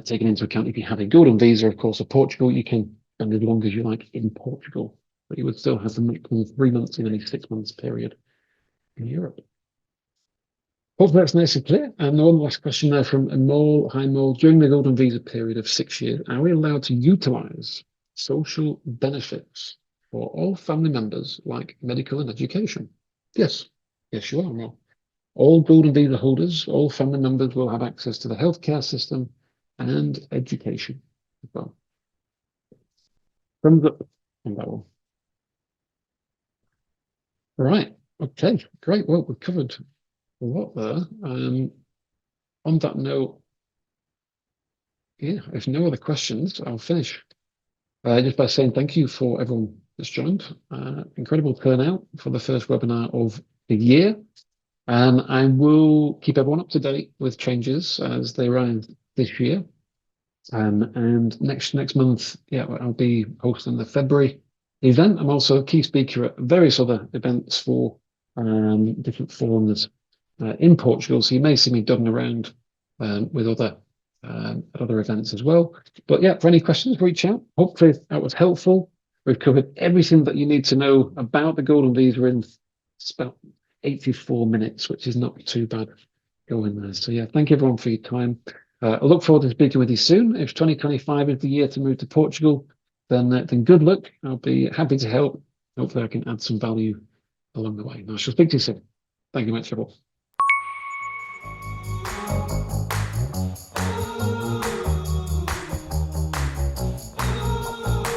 Taking into account if you have a golden visa, of course, of Portugal, you can spend as long as you like in Portugal, but you would still have the maximum 3 months in any 6 months period in Europe. Hopefully that's nice and clear. And one last question there from Amol. Hi, Amol. During the golden visa period of 6 years, are we allowed to utilize social benefits for all family members, like medical and education? Yes. Yes, you are, Amol. All golden visa holders, all family members will have access to the healthcare system and education as well. Thumbs up on that one. All right. Okay, great. Well, we've covered a lot there. On that note, yeah, if no other questions, I'll finish just by saying thank you for everyone that's joined. Incredible turnout for the first webinar of the year. And I will keep everyone up to date with changes as they rise this year. And next month, yeah, I'll be hosting the February event. I'm also a key speaker at various other events for different forums in Portugal. So you may see me dotting around with other events as well. But yeah, for any questions, reach out. Hopefully that was helpful. We've covered everything that you need to know about the Golden Visa in about 84 minutes, which is not too bad going there. So yeah, thank you everyone for your time. I look forward to speaking with you soon. If 2025 is the year to move to Portugal, then good luck. I'll be happy to help. Hopefully I can add some value along the way. And I shall speak to you soon. Thank you much, everyone.